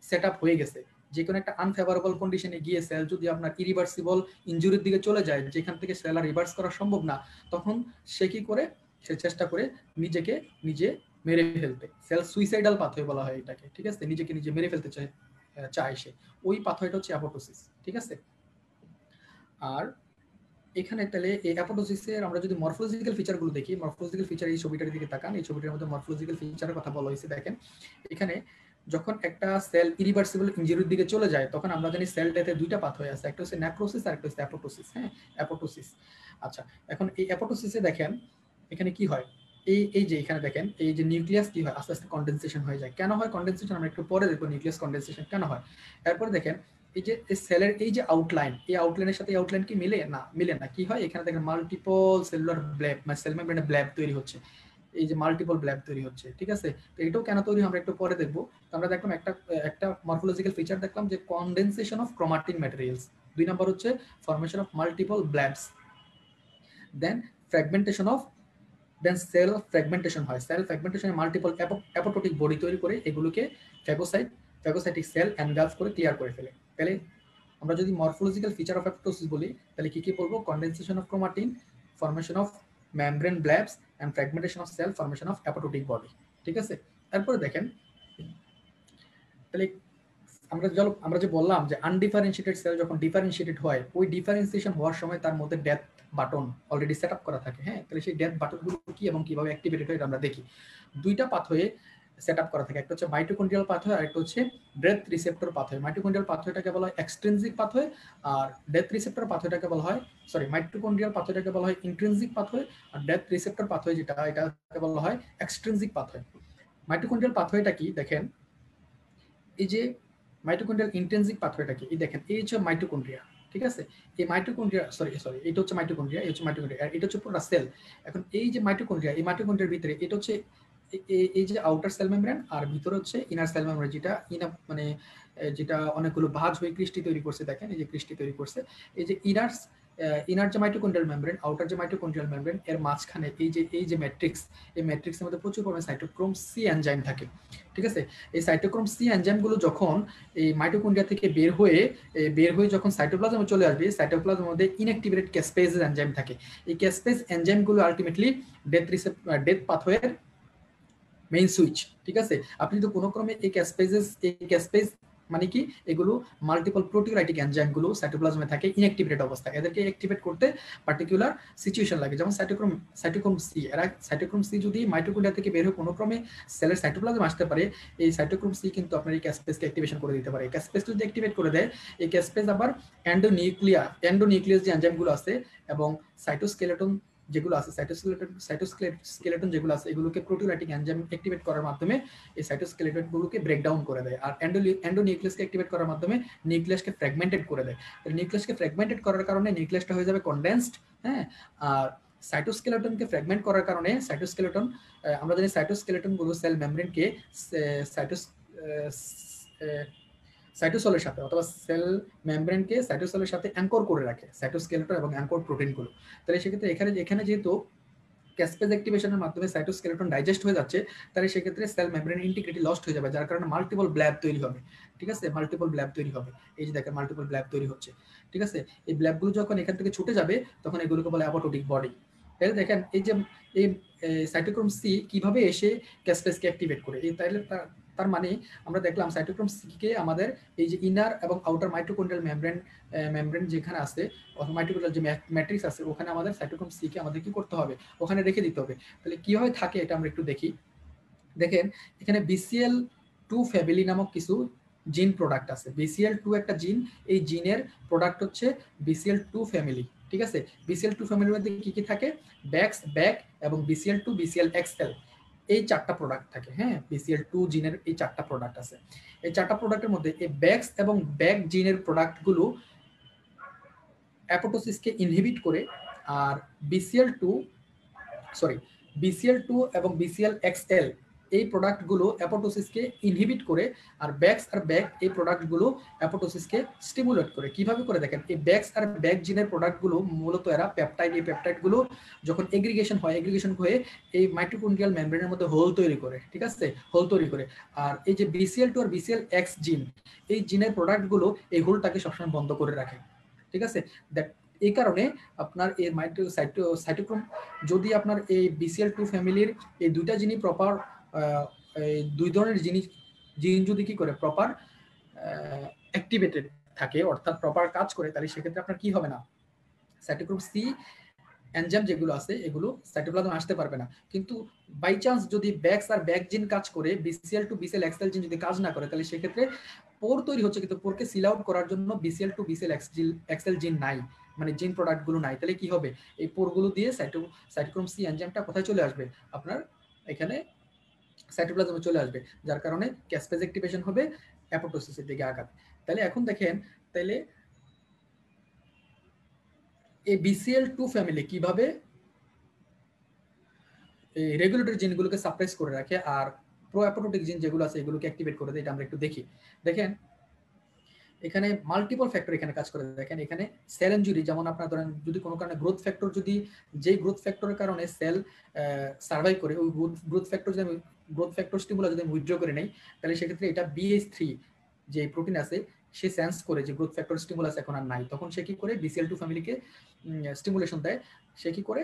Speaker 1: সেট আপ হয়ে গেছে। যে কোনো একটা আনফেভারেবল কন্ডিশনে গিয়ে সেল যদি আপনার ইরিভার্সিবল ইনজুরির দিকে চলে যায়, যেখান থেকে সেল আর রিভার্স করা সম্ভব না, তখন সে কি করে? সে চেষ্টা করে নিজেকে নিজে মেরে ফেলতে। সেল সুইসাইডাল পাথওয়ে বলা হয় এটাকে, ঠিক আছে? নিজেকে নিজে মেরে ফেলতে চায় সে, ওই পাথওয়েটা হচ্ছে অ্যাপোপ্টোসিস, ঠিক আছে? আর এখানে তাহলে এই অ্যাপোপ্টোসিসের আমরা যদি মরফোলজিক্যাল ফিচারগুলো দেখি, মরফোলজিক্যাল ফিচার এই ছবিটার দিকে তাকান, এই ছবিটার মধ্যে মরফোলজিক্যাল ফিচারের কথা বলা হয়েছে। দেখেন এখানে যখন একটা সেল ইরিভার্সিবল ইনজুরির দিকে চলে যায়, তখন আমরা জানি সেল ডেথে দুইটা পাথওয়ে আছে, একটা হচ্ছে নেক্রোসিস আর একটা হচ্ছে অ্যাপোপ্টোসিস, হ্যাঁ, অ্যাপোপ্টোসিস। আচ্ছা, এখন এই অ্যাপোপ্টোসিসে দেখেন এখানে কি হয়, এই যে এখানে দেখেন এই যে নিউক্লিয়াস কি হয়, আস্তে আস্তে কন্ডেনসেশন হয়ে যায়। কেন হয় কন্ডেনসেশন? আমরা একটু পরে দেখবো নিউক্লিয়াস কন্ডেনসেশন কেন হয়। এরপরে দেখেন এই যে সেলের এই যে আউটলাইন, এই আউটলাইনের সাথে আউটলাইন কি মিলে না? মিলে না। কি হয়? এখানে দেখেন মাল্টিপল সেলুলার ব্ল্যাব, মানে সেল মেমব্রেনে ব্ল্যাব তৈরি হচ্ছে, এই যে মাল্টিপল ব্ল্যাব তৈরি হচ্ছে, ঠিক আছে? তো এটাও কেন তৈরি আমরা একটু পরে দেখবো। তো আমরা দেখলাম একটা মরফোলজিক্যাল ফিচার দেখলাম যে কন্ডেনসেশন অফ ক্রোমাটিন ম্যাটেরিয়ালস। 2 নম্বর হচ্ছে formation of multiple blebs, then fragmentation of, then cell fragmentation হয়। সেল ফ্র্যাগমেন্টেশনে মাল্টিপল অ্যাপোপ্টোটিক বডি তৈরি করে এগুলোকে ফ্যাগোসাইটিক সেল এনগালফ করে ক্লিয়ার করে ফেলে। তাহলে আমরা যদি মরফোলজিক্যাল ফিচার অফ অ্যাপোপ্টোসিস বলি, তাহলে কি কি বলবো? Condensation of chromatin, formation of membrane blebs and fragmentation of cell, formation of apoptotic body, ঠিক আছে? তারপরে দেখেন তাহলে আমরা যে বললাম যে আনডিফারেন্সিয়েটেড সেল যখন ডিফারেন্সিয়েটেড হয়, ওই ডিফারেন্সিয়েশন হওয়ার সময় তার মধ্যে death button already set up করা থাকে, হ্যাঁ। তাহলে সেই ডেথ বাটনগুলো কি এবং কিভাবে অ্যাক্টিভেটেড হয় আমরা দেখি। দুইটা পাথওয়ে সেট আপ করা থাকে, একটা হচ্ছে মাইটোকন্ড্রিয়াল পাথওয়ে আর একটা হচ্ছে ডেথ রিসেপ্টর পাথওয়ে। মাইটোকন্ড্রিয়াল পাথওয়েটাকে বলা হয় এক্সট্রিনজিক পাথওয়ে, আর ডেথ রিসেপ্টর পাথওয়েটাকে বলা হয়, মাইটোকন্ড্রিয়াল পাথওয়েটাকে বলা হয় ইন্ট্রিনজিক পাথওয়ে, আর ডেথ রিসেপ্টর পাথওয়ে যেটা, এটাকে বলা হয় এক্সট্রিনজিক পাথওয়ে। মাইটোকন্ড্রিয়াল পাথওয়েটা কি? দেখেন এই যে মাইটোকন্ড্রিয়াল ইন্টেনসিভ পাথওয়েটা কি? এই দেখেন এই হচ্ছে মাইটোকন্ড্রিয়া, ঠিক আছে? এই মাইটোকন্ড্রিয়া সরি এটা হচ্ছে মাইটোকন্ড্রিয়া, এই হচ্ছে মাইটোকন্ড্রিয়া, আর এটা হচ্ছে পুরো সেল। এখন এই যে মাইটোকন্ড্রিয়া, এই মাইটোকন্ড্রিয়ার ভিতরে এটা হচ্ছে এই যে আউটার সেল মেমব্রেন, আর ভিতরে হচ্ছে ইনার সেল মেমব্রেন, যেটা মানে যেটা অনেকগুলো ভাঁজ হয়ে ক্রিস্টি তৈরি করছে। দেখেন এই যে ক্রিস্টি তৈরি করছে, এই যে ইনার যে মাইটোকন্ড্রিয়াল মেমব্রেন, আউটার যে মাইটোকন্ড্রিয়াল মেমব্রেন, এর মাঝখানে এই যে ম্যাট্রিক্স, এই ম্যাট্রিক্সের মধ্যে প্রচুর পরিমাণে সাইটোক্রোম সি এনজাইম থাকে, ঠিক আছে? এই সাইটোক্রোম সি এনজাইমগুলো যখন এই মাইটোকন্ড্রিয়া থেকে বের হয়ে যখন সাইটোপ্লাজমে চলে আসবে, সাইটোপ্লাজমের মধ্যে ইনঅ্যাক্টিভেটেড ক্যাসপেজ এনজাইম থাকে। এই ক্যাসপেজ এনজাইমগুলো আলটিমেটলি ডেথ পাথওয়ের মেইন সুইচ, ঠিক আছে? আপনি যদি কোনো ক্রমে এই ক্যাসপেজ মানে কি, এগুলো মাল্টিপল প্রোটিওলাইটিক এনজাইমগুলো সাইটোপ্লাজমে থাকে ইনঅ্যাক্টিভেটেড অবস্থায়। এদেরকে অ্যাক্টিভেট করতে পার্টিকুলার সিচুয়েশন লাগে, যেমন সাইটোক্রোম সি। সাইটোক্রোম সি যদি মাইটোকন্ড্রিয়া থেকে বের হয়ে কোনো ক্রমে সেলের সাইটোপ্লাজমে আসতে পারে, এই সাইটোক্রোম সি কিন্তু আপনার এই ক্যাসপেজকে অ্যাক্টিভেশন করে দিতে পারে। ক্যাসপেজ যদি অ্যাক্টিভেট করে দেয়, এই ক্যাসপেজ আবার এন্ডোনিউক্লিয়াস যে এনজাইমগুলো আছে এবং সাইটোস্কেলেটন যেগুলো আছে, সাইটোস্কেলেটন যেগুলো আছে, এগুলোকে প্রোটিওলাইটিক এনজাইম অ্যাক্টিভেট করার মাধ্যমে এই সাইটোস্কেলেটনগুলোকে ব্রেকডাউন করে দেয়, আর এন্ডোনিউক্লিয়াসকে অ্যাক্টিভেট করার মাধ্যমে নিউক্লিয়াসকে ফ্র্যাগমেন্টেড করে দেয়। নিউক্লিয়াসকে ফ্র্যাগমেন্টেড করার কারণে নিউক্লিয়াসটা হয়ে যাবে কনডেন্সড, হ্যাঁ। আর সাইটোস্কেলেটনকে ফ্র্যাগমেন্ট করার কারণে আমরা জানি সাইটোস্কেলেটনগুলো সেল মেমব্রেনকে সাইটোসলের সাথে অথবা সেল মেমব্রেনকে সাইটোসলের সাথে অ্যাঙ্কর করে রাখে, সাইটোস্কেলেটন এবং অ্যাঙ্কর প্রোটিনগুলো। তাহলে সেক্ষেত্রে এখানে যেহেতু ক্যাসপেজ অ্যাক্টিভেশনের মাধ্যমে সাইটোস্কেলেটন ডাইজেস্ট হয়ে যাচ্ছে, তাহলে সেক্ষেত্রে সেল মেমব্রেন ইন্টিগ্রিটি লস্ট হয়ে যাবে, যার কারণে মাল্টিপল ব্ল্যাব তৈরি হবে, ঠিক আছে? মাল্টিপল ব্ল্যাব তৈরি হবে, এই যে দেখেন মাল্টিপল ব্ল্যাব তৈরি হচ্ছে, ঠিক আছে? এই ব্ল্যাবগুলো যখন এখান থেকে ছুটে যাবে, তখন এগুলোকে বলে অ্যাপোপ্টোটিক বডি। তাহলে দেখেন এই যে এই সাইটোক্রোম সি কিভাবে এসে ক্যাসপেজকে অ্যাক্টিভেট করে, এই তাহলে তার মানে আমরা দেখলাম সাইটোক্রোম সি কে আমাদের এই যে ইনার এবং আউটার মাইটোকন্ড্রিয়াল মেমব্রেন যেখানে আছে অথবা মাইটোকন্ড্রিয়াল যে ম্যাট্রিক্স আছে ওখানে আমাদের সাইটোক্রোম সি কে আমাদের কি করতে হবে, ওখানে রেখে দিতে হবে। তাহলে কিভাবে থাকে এটা আমরা একটু দেখি। দেখেন এখানে BCL2 ফ্যামিলি নামক কিছু জিন প্রোডাক্ট আছে। BCL2 একটা জিন, এই জিনের প্রোডাক্ট হচ্ছে BCL2 ফ্যামিলি, ঠিক আছে। BCL2 ফ্যামিলির মধ্যে কি কি থাকে, ব্যাক্স, ব্যাক এবং BCL2 BCLXL এই চারটা প্রোডাক্ট থাকে। হ্যাঁ, BCL2 জিনের এই চারটা প্রোডাক্ট আছে। এই চারটা প্রোডাক্টের মধ্যে এই ব্যাক্স এবং ব্যাক জিনের প্রোডাক্টগুলো অ্যাপোটোসিসকে ইনহিবিট করে, আর BCL2 এবং BCLXL এই প্রোডাক্টগুলো অ্যাপোটোসিসকে ইনহিবিট করে, আর ব্যাক্স আর ব্যাক এই প্রোডাক্টগুলো অ্যাপোটোসিসকে স্টিমুলেট করে। কিভাবে করে দেখেন, এই ব্যাক্স আর ব্যাক জিনের প্রোডাক্টগুলো মূলত এরা পেপটাইড, এই পেপটাইডগুলো যখন এগ্রিগেশন হয়ে এই মাইটোকন্ড্রিয়াল মেমব্রেনের মধ্যে হোল তৈরি করে, ঠিক আছে, হোল তৈরি করে। আর এই যে BCL2 আর BCLX জিন, এই জিনের প্রোডাক্টগুলো এই হোলটাকে সবসময় বন্ধ করে রাখে, ঠিক আছে। এই কারণে আপনার এই সাইটোক্রোম যদি আপনার এই BCL2 ফ্যামিলির এই দুইটা জিনিস প্রপার, এই দুই ধরনের জিন যদি কি করে প্রপার অ্যাক্টিভেটেড থাকে, অর্থাৎ প্রপার কাজ করে, তাহলে সেক্ষেত্রে আপনার কি হবে না, সাইটোক্রোম সি এনজাইম যেগুলো আছে এগুলো সাইটোপ্লাজমে আসতে পারবে না। কিন্তু বাই চান্স যদি ব্যাক্স আর ব্যাক জিন কাজ করে, BCL2 BCLXL জিন যদি কাজ না করে, তাহলে সেক্ষেত্রে পোর তৈরি হচ্ছে, কিন্তু পোরকে সিল আউট করার জন্য BCL2 BCLXL জিন নাই, মানে জিন প্রোডাক্টগুলো নাই। তাহলে কি হবে, এই পোরগুলো দিয়ে সাইটোক্রোম সি এনজাইমটা কোথায় চলে আসবে, আপনার এখানে সাইটোপ্লাজমে চলে আসবে, যার কারণে ক্যাসপেজ অ্যাক্টিভেশন হবে, অ্যাপোটোসিসের দিকে আগাবে। তাহলে এখন দেখেন, তাহলে এই BCL2 ফ্যামিলি কিভাবে এই রেগুলেটরি জিনগুলোকে সাপ্রেস করে রাখে আর প্রো অ্যাপোটোটিক জিন যেগুলো আছে এগুলোকে অ্যাক্টিভেট করে দেয়, এটা আমরা একটু দেখি। দেখেন এখানে মাল্টিপল ফ্যাক্টর এখানে কাজ করে। দেখেন এখানে সেল ইনজুরি, যেমন আপনার ধরেন যদি কোনো কারণে গ্রোথ ফ্যাক্টর, যদি যেই গ্রোথ ফ্যাক্টরের কারণে সেল সার্ভাইভ করে, ওই গ্রোথ ফ্যাক্টর স্টিমুলা যদি আমি উইথড্র করে নেই, তাহলে সেক্ষেত্রে এটা BH3 যে প্রোটিন আছে সে সেন্স করে যে গ্রোথ ফ্যাক্টর স্টিমুলাস এখন আর নাই, তখন সে কি করে BCL2 ফ্যামিলিকে স্টিমুলেশন দেয়। সে কি করে,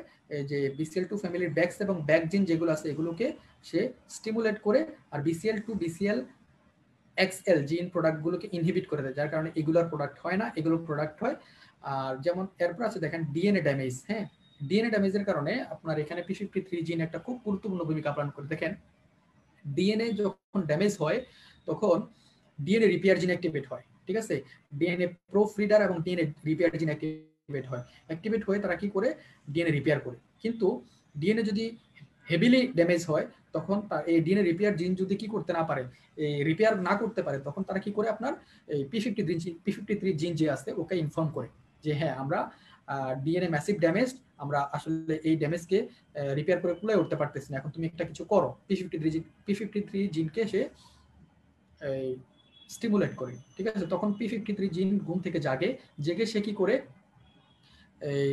Speaker 1: যে BCL2 ফ্যামিলির ব্যাক্স এবং ব্যাক জিন যেগুলো আছে এগুলোকে সে স্টিমুলেট করে, আর BCL2 BCLXL জিন প্রোডাক্টগুলোকে ইনহিবিট করে দেয়, যার কারণে এগুলোর প্রোডাক্ট হয় না, এগুলো প্রোডাক্ট হয়। আর যেমন এরপর আছে দেখেন ডিএনএ ড্যামেজ। হ্যাঁ, ডিএনএ ড্যামেজের কারণে আপনার এখানে P53 জিন একটা খুব গুরুত্বপূর্ণ ভূমিকা পালন করে। দেখেন ডিএনএ যখন ড্যামেজ হয় তখন ডিএনএ রিপেয়ার জিন অ্যাক্টিভেট হয়, ঠিক আছে। ডিএনএ প্রুফ রিডার এবং ডিএনএ রিপেয়ার জিন অ্যাক্টিভেট হয়ে তারা কি করে, ডিএনএ রিপেয়ার করে। কিন্তু ডিএনএ যদি হেভিলি ড্যামেজ হয়, তখন এই ডিএনএ রিপেয়ার জিন যদি কি করতে না পারে, এই রিপেয়ার না করতে পারে, তখন তারা কি করে, আপনার এই P53 জিন যে আছে ওকে ইনফর্ম করে যে হ্যাঁ আমরা ডিএনএ ম্যাসিভ ড্যামেজ, আমরা আসলে এই ড্যামেজকে রিপেয়ার করে কুলায় উঠতে পারতেছি না, এখন তুমি একটা কিছু করো। P53 জিনকে সে স্টিমুলেট করে, ঠিক আছে। তখন P53 জিন ঘুম থেকে জেগে সে কি করে, এই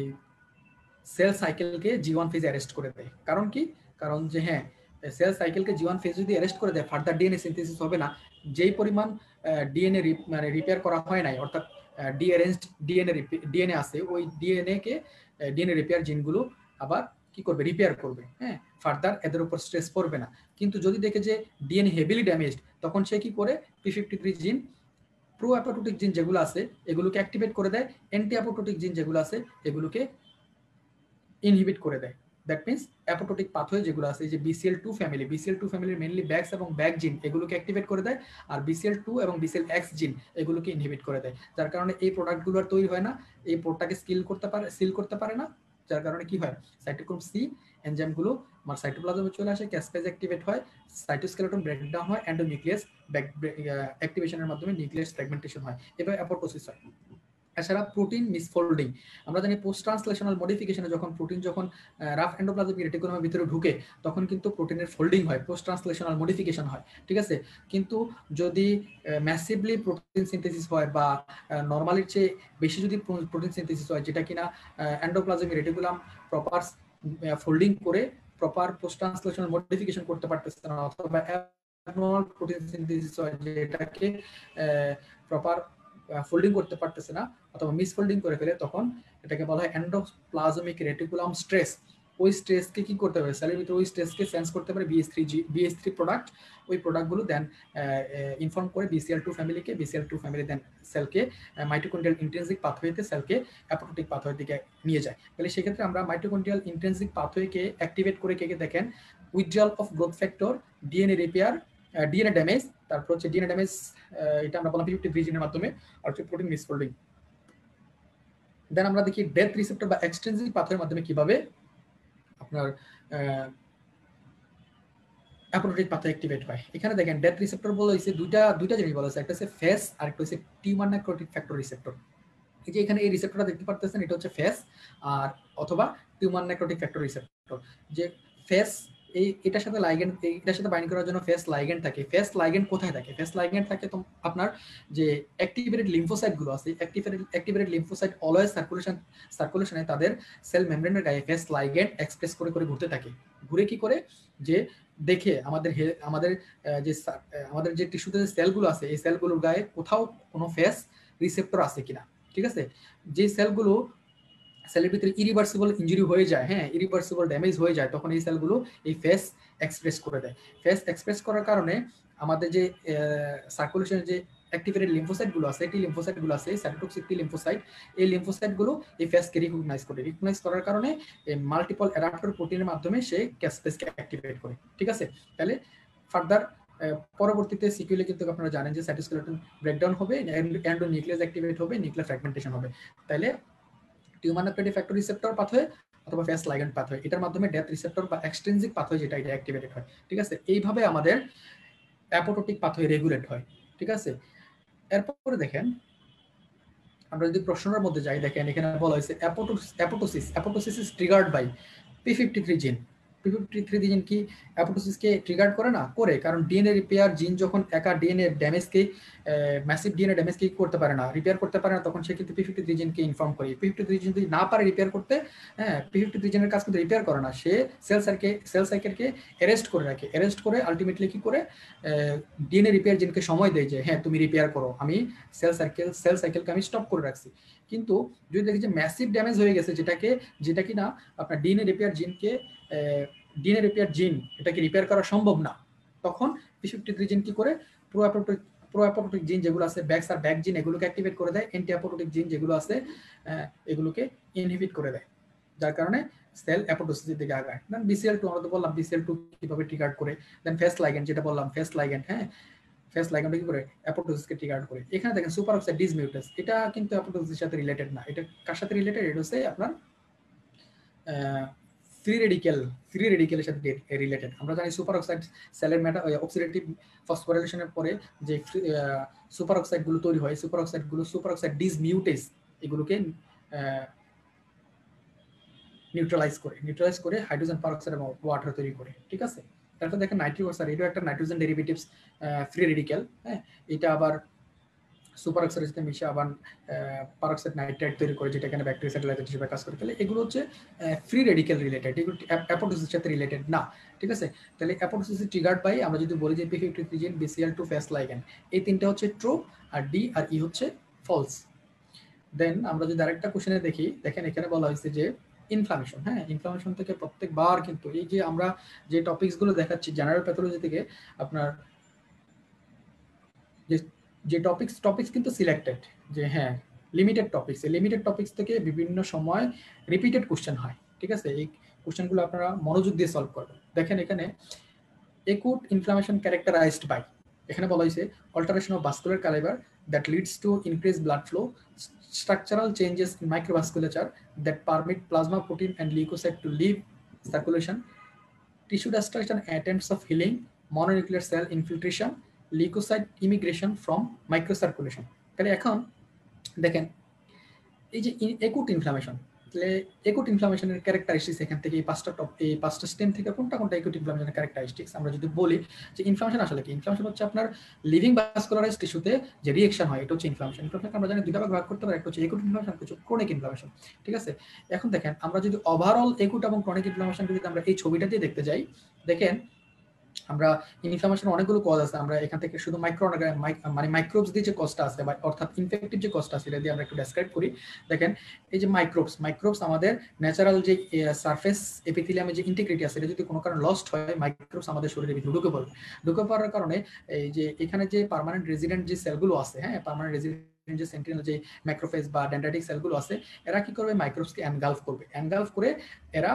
Speaker 1: সেল সাইকেলকে G1 ফেজে অ্যারেস্ট করে দেয়। কারণ কি, কারণ যে হ্যাঁ সেল সাইকেলকে G1 ফেজ যদি অ্যারেস্ট করে দেয়, ফার্দার ডিএনএ সিনথেসিস হবে না। যেই পরিমাণ ডিএনএ মানে রিপেয়ার করা হয় নাই, অর্থাৎ ডিঅ্যারেঞ্জড ডিএনএ আছে, ওই ডিএনএ রিপেয়ার জিনগুলো আবার কি করবে, রিপেয়ার করবে। হ্যাঁ, ফার্দার এদের উপর স্ট্রেস পড়বে না। কিন্তু যদি দেখে যে ডিএনএ হেভিলি ড্যামেজড, তখন সে কি করে, P53 জিন, প্রো অ্যাপোটোটিক জিন যেগুলো আছে এগুলোকে অ্যাক্টিভেট করে দেয়, অ্যান্টি অ্যাপোটোটিক জিন যেগুলো আছে এগুলোকে ইনহিবিট করে দেয়। দ্যাট মিন্স অ্যাপোটোটিক পাথওয়ে যেগুলো আছে, যে BCL2 ফ্যামিলির মেইনলি ব্যাক্স এবং ব্যাক জিন এগুলোকে অ্যাক্টিভেট করে দেয়, আর BCL2 এবং BCLX জিন এগুলোকে ইনহিবিট করে দেয়, যার কারণে এই প্রোডাক্টগুলো আর তৈরি হয় না, এই পোর্টটাকে সিল করতে পারে না, যার কারণে কি হয়, সাইটোক্রোম সি এনজাইমগুলো আমার সাইটোপ্লাজমে চলে আসে, ক্যাসপেজ অ্যাক্টিভেট হয়, সাইটোস্কেলেটন ব্রেকডাউন হয়, এন্ডোনিউক্লিয়াস অ্যাক্টিভেশনের মাধ্যমে নিউক্লিয়াস ফ্র্যাগমেন্টেশন হয়, এবার অ্যাপোটোসিস হয়। এছাড়া প্রোটিন মিসফোল্ডিং, আমরা জানি পোস্ট ট্রান্সলেশনাল মডিফিকেশনে যখন প্রোটিন রাফ এন্ডোপ্লাজমিক রেটিকুলামের ভিতরে ঢুকে, তখন কিন্তু প্রোটিনের ফোল্ডিং হয়, পোস্ট ট্রান্সলেশনাল মডিফিকেশন হয়, ঠিক আছে। কিন্তু যদি ম্যাসিভলি প্রোটিন সিনথেসিস হয় বা নর্মালির চেয়ে বেশি যদি প্রোটিন সিনথেসিস হয়, যেটা কিনা এন্ডোপ্লাজমিক রেটিকুলাম প্রপার ফোল্ডিং করে প্রপার পোস্ট ট্রান্সলেশনাল মডিফিকেশন করতে পারতেছে না, অথবা অ্যাবনর্মাল প্রোটিন সিনথেসিস হয় যেটাকে প্রপার ফোল্ডিং করতে পারতেছে না অথবা মিসফোল্ডিং করে ফেলে, তখন এটাকে বলা হয় এন্ডোপ্লাজমিক রেটিকুলাম স্ট্রেস। ওই স্ট্রেসকে কি করতে পারে, সেলের ভিতরে ওই স্ট্রেসকে সেন্স করতে পারে বিএস3 প্রোডাক্ট। ওই প্রোডাক্টগুলো দেন ইনফর্ম করে বিসিএল2 ফ্যামিলিকে, বিসিএল2 ফ্যামিলি দেন সেলকে মাইটোকন্ড্রিয়াল ইন্ট্রিনসিক পাথওয়েতে সেলকে অ্যাপোপ্টোটিক পাথওয়ের দিকে নিয়ে যায়। তাহলে সেক্ষেত্রে আমরা মাইটোকন্ড্রিয়াল ইন্ট্রিনসিক পাথওয়েকে অ্যাক্টিভেট করে কে দেখেন withdrawal of growth factor, DNA repair, DNA damage, তারপর হচ্ছে ডিএনএ ড্যামেজ, এটা আমরা বললাম p53 জিনের মাধ্যমে, আর হচ্ছে প্রোটিন মিসফোল্ডিং। দেন আমরা দেখি ডেথ রিসেপ্টর বা এক্সট্রিনসিক পাথওয়ের মাধ্যমে কিভাবে আপনার অ্যাপোপ্টোটিক পাথওয়ে অ্যাক্টিভেট হয়। এখানে দেখেন ডেথ রিসেপ্টর বলা হয়েছে দুইটা জিনিস বলা হয়েছে, একটা হচ্ছে ফেস আর একটা হচ্ছে টিউমার নেক্রোটিক ফ্যাক্টর রিসেপ্টর। এই যে এখানে এই রিসেপ্টরটা দেখতে পারতেছেন, এটা হচ্ছে ফেস আর অথবা টিউমার নেক্রোটিক ফ্যাক্টর রিসেপ্টর। যে ফেস এটার সাথে লাইগেন্ড, এটার সাথে বাইন্ড করার জন্য ফেস লাইগেন্ড থাকে। ফেস লাইগেন্ড কোথায় থাকে? ফেস লাইগেন্ড থাকে তো আপনার যে অ্যাক্টিভেটেড লিম্ফোসাইট গুলো আছে, অ্যাক্টিভেটেড লিম্ফোসাইট অলওয়েজ সার্কুলেশনে তাদের সেল মেমব্রেনের গায়ে ফেস লাইগেন্ড এক্সপ্রেস করে করে ঘুরতে থাকে। ঘুরে কি করে? যে দেখে আমাদের যে টিস্যুতে যে সেলগুলো আছে, এই সেলগুলোর গায়ে কোথাও কোনো ফেস রিসেপ্টর আছে কিনা। ঠিক আছে? যে সেলের ভিতরে ইরিভার্সিবল ইনজুরি হয়ে যায়, হ্যাঁ, ইরিভার্সিবল ড্যামেজ হয়ে যায়, তখন এই সেলগুলো এই ফেস এক্সপ্রেস করে দেয়। ফেস এক্সপ্রেস করার কারণে আমাদের যে সার্কুলেশনের যে অ্যাক্টিভেটেড লিম্ফোসাইটগুলো আছে, এই লিম্ফোসাইটগুলো আছে সাইটোটক্সিক টি লিম্ফোসাইট, এই লিম্ফোসাইটগুলো এই ফেসকে রিকগনাইজ করার কারণে এই মাল্টিপল অ্যাডাপ্টর প্রোটিনের মাধ্যমে সে ফেসকে অ্যাক্টিভেট করে। ঠিক আছে? তাহলে ফার্দার পরবর্তীতে সিকিউলে কিন্তু আপনারা জানেন যে সাইটোস্কেলেটন ব্রেকডাউন হবে, এন্ডোনিউক্লিয়াস অ্যাক্টিভেট হবে, নিউক্লিয়ার ফ্র্যাগমেন্টেশন হবে। তাহলে tumour necrotic factor receptor pathway অথবা ফেস লাইগেন্ড পাথওয়ে, এটার মাধ্যমে ডেথ রিসেপ্টর বা এক্সট্রিনসিক পাথওয়ে যেটা, এটা অ্যাক্টিভেটেড হয়। ঠিক আছে? এইভাবে আমাদের অ্যাপোপ্টোটিক পাথওয়ে রেগুলেট হয়। ঠিক আছে? এরপরে দেখেন আমরা যদি প্রশ্নের মধ্যে যাই, দেখেন এখানে বলা হয়েছে অ্যাপোটোসিস ইজ ট্রিগার্ড বাই p53 জিন। p53 জিন কি অ্যাপোটোসিসকে ট্রিগার করে না? করে, কারণ ডিএনএ রিপেয়ার জিন যখন একা ডিএনএ ড্যামেজকে ম্যাসিভ ডিএনএ ড্যামেজকে করতে পারে না, রিপেয়ার করতে পারে না, তখন সে কিন্তু p53 জিনকে ইনফর্ম করে। p53 জিন যদি না পারে রিপেয়ার করতে, হ্যাঁ, p53 জিনের কাজ কিন্তু রিপেয়ার করে না, সে সেল সাইকেলকে অ্যারেস্ট করে রাখে। অ্যারেস্ট করে আলটিমেটলি কি করে ডিএনএ রিপেয়ার জিনকে সময় দেয় যে হ্যাঁ তুমি রিপেয়ার করো, আমি সেল সাইকেলকে আমি স্টপ করে রাখছি। কিন্তু যদি দেখি যে ম্যাসিভ ড্যামেজ হয়ে গেছে, যেটা কি না আপনার ডিএনএ রিপেয়ার জিন এটাকে রিপেয়ার করা সম্ভব না, তখন p53 জিন কি করে প্রো অ্যাপোপ্টোটিক জিন যেগুলো আছে, ব্যাক্স আর ব্যাক জিন, এগুলোকে অ্যাক্টিভেট করে দেয়। অ্যান্টি অ্যাপোপ্টোটিক জিন যেগুলো আছে এগুলোকে ইনহিবিট করে দেয়, যার কারণে সেল অ্যাপোপ্টোসিসের দিকে আগায়। দেন BCL2 আমরা তো বললাম BCL2 কিভাবে ট্রিগার করে। দেন ফেস লাইগেন্ড, যেটা বললাম ফেস লাইগেন্ড, হ্যাঁ, ফেস লাইগেন্ড কি করে অ্যাপোপ্টোসিসকে ট্রিগার করে। এখানে দেখেন সুপার অক্সাইড ডিসমিউটেস, এটা কিন্তু অ্যাপোপ্টোসিসের সাথে রিলেটেড না। এটা কার সাথে রিলেটেড? এটা হচ্ছে আপনার ফ্রি রেডিক্যালের সাথে রিলেটেড। আমরা জানি সুপার অক্সাইড সেলের অক্সিডেটিভ ফসফোরাইলেশনের পরে যে সুপার অক্সাইডগুলো তৈরি হয়, সুপার অক্সাইড ডিসমিউটেস এগুলোকে নিউট্রালাইজ করে হাইড্রোজেন পারঅক্সাইড এবং ওয়াটার তৈরি করে। ঠিক আছে? তারপর দেখেন নাইট্রিক অক্সাইড, এটা একটা নাইট্রোজেন ডেরিভেটিভস ফ্রি রেডিক্যাল, হ্যাঁ, এটা আবার সুপার অক্সাইডের সাথে মিশে আবার পারঅক্সাইড নাইট্রাইট তৈরি করে, যেটা এখানে ব্যাকটেরিয়া স্যাটেলাইজার হিসেবে কাজ করে। তাহলে এগুলো হচ্ছে ফ্রি রেডিক্যাল রিলেটেড, এগুলো অ্যাপোপ্টোসিসের সাথে রিলেটেড না। ঠিক আছে? তাহলে অ্যাপোপ্টোসিস ট্রিগার্ড বাই, আমরা যদি বলি যে p53 জিন, BCL2, ফেস লাইগেন্ড, এই তিনটা হচ্ছে ট্রু, আর ডি আর ই হচ্ছে ফলস। দেন আমরা যদি আরেকটা কোশ্চেনে দেখি, দেখেন এখানে বলা হয়েছে যে ইনফ্লামেশন, হ্যাঁ, ইনফ্লামেশন থেকে প্রত্যেকবার কিন্তু এই যে আমরা যে টপিকসগুলো দেখাচ্ছি জেনারেল প্যাথোলজি থেকে, আপনার যে টপিকস কিন্তু সিলেক্টেড, যে হ্যাঁ লিমিটেড টপিকস থেকে বিভিন্ন সময় রিপিটেড কোশ্চেন হয়। ঠিক আছে? এই কোশ্চেনগুলো আপনারা মনোযোগ দিয়ে সলভ করবেন। দেখেন এখানে একুট ইনফ্লামেশন ক্যারেক্টারাইজড বাই, এখানে বলা হয়েছে alteration of vascular calibre that leads to increase blood flow, structural changes in microvasculature that permit plasma protein and leukocyte to leave circulation, tissue destruction, attempts of healing, mononuclear cell infiltration, leukocyte immigration from microcirculation। তাহলে এখন দেখেন এই যে acute inflammation, তাহলে acute ইনফ্লামেশনের characteristics এখান থেকে এই পাঁচটা স্টেম থেকে কোনটা একুট ইনফ্লামেশনের ক্যারেক্টারিস্টিক্স। আমরা যদি বলি যে ইনফ্লামেশন আসলে কি, ইনফ্লামেশন হচ্ছে আপনার লিভিং ভাস্কুলারাইজড টিস্যুতে যে রিঅ্যাকশন হয়, এটা হচ্ছে ইনফ্লামেশন। ইনফ্লামেশন আমরা জানি দুইটা ভাগ করতে পারি, একটা হচ্ছে একুট ইনফ্লামেশন, কিছু ক্রনিক ইনফ্লামেশন। ঠিক আছে? এখন দেখেন আমরা যদি ওভারঅল একুট এবং ক্রনিক ইনফ্লামেশন যদি আমরা এই ছবিটা দিয়ে দেখতে যাই, দেখেন আমরা ইনফ্লামেশন অনেকগুলো কজ আছে, আমরা এখান থেকে শুধু মানে মাইক্রোবস দিয়ে যে কজটা আছে, অর্থাৎ ইনফেক্টিভ যে কজটা আছে, এটা দিয়ে আমরা একটু ডেসক্রাইব করি। দেখেন এই যে মাইক্রোবস আমাদের ন্যাচারাল যে সারফেস এপিথেলিয়ামে যে ইন্টিগ্রিটি আছে, এটা যদি কোনো কারণে লস্ট হয়, মাইক্রোবস আমাদের শরীরে ভিতরে ঢুকে পড়বে। ঢুকে পড়ার কারণে এই যে এখানে যে পার্মানেন্ট রেজিডেন্ট যে সেলগুলো আছে, হ্যাঁ, পার্মানেন্ট রেজিডেন্ট যে সেন্টিনেল যে ম্যাক্রোফেজ বা ডেন্ড্রাইটিক সেলগুলো আছে, এরা কি করবে, মাইক্রোবসকে এনগালফ করে এরা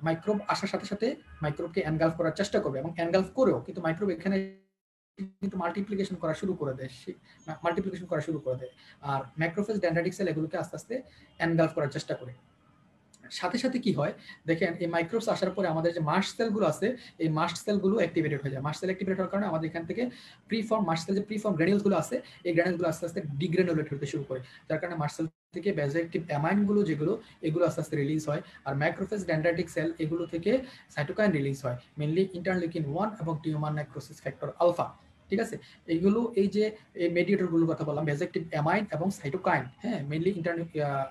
Speaker 1: মাইক্রোব আসার সাথে সাথে মাইক্রোবকে এনগালফ করার চেষ্টা করবে, এবং এনগালফ করেও কিন্তু মাইক্রোব এখানে কিন্তু মাল্টিপ্লিকেশন করা শুরু করে দেয়। আর ম্যাক্রোফেজ ডেন্ড্রাইটিক সেল এগুলোকে আস্তে আস্তে এনগালফ করার চেষ্টা করে। সাথে সাথে কি হয় দেখেন, এই মাইক্রোবস আসার পরে আমাদের যে মাস্ট সেলগুলো আছে, এই মাস্ট সেলগুলো অ্যাক্টিভেটেড হয়ে যায়। মাস্ট সেল অ্যাক্টিভেট হওয়ার কারণে আমাদের এখান থেকে মাস্ট সেল যে প্রিফর্ম গ্র্যানিউলসগুলো আছে, এই গ্র্যানিউলসগুলো আস্তে আস্তে ডিগ্র্যানুলেট হতে শুরু করে, যার কারণে মাস্ট সেল থেকে বেজোঅ্যাক্টিভ অ্যামাইনগুলো এগুলো আস্তে আস্তে রিলিজ হয়। আর ম্যাক্রোফেজ ডেন্ড্রাইটিক সেল এগুলো থেকে সাইটোকাইন রিলিজ হয়, মেইনলি ইন্টারলিউকিন 1 এবং টিউমার নেক্রোসিস ফ্যাক্টর আলফা। ঠিক আছে, এইগুলো এই যে এই মেডিয়েটরগুলোর কথা বললাম, বেজোঅ্যাক্টিভ অ্যামাইন এবং সাইটোকাইন, হ্যাঁ, মেইনলি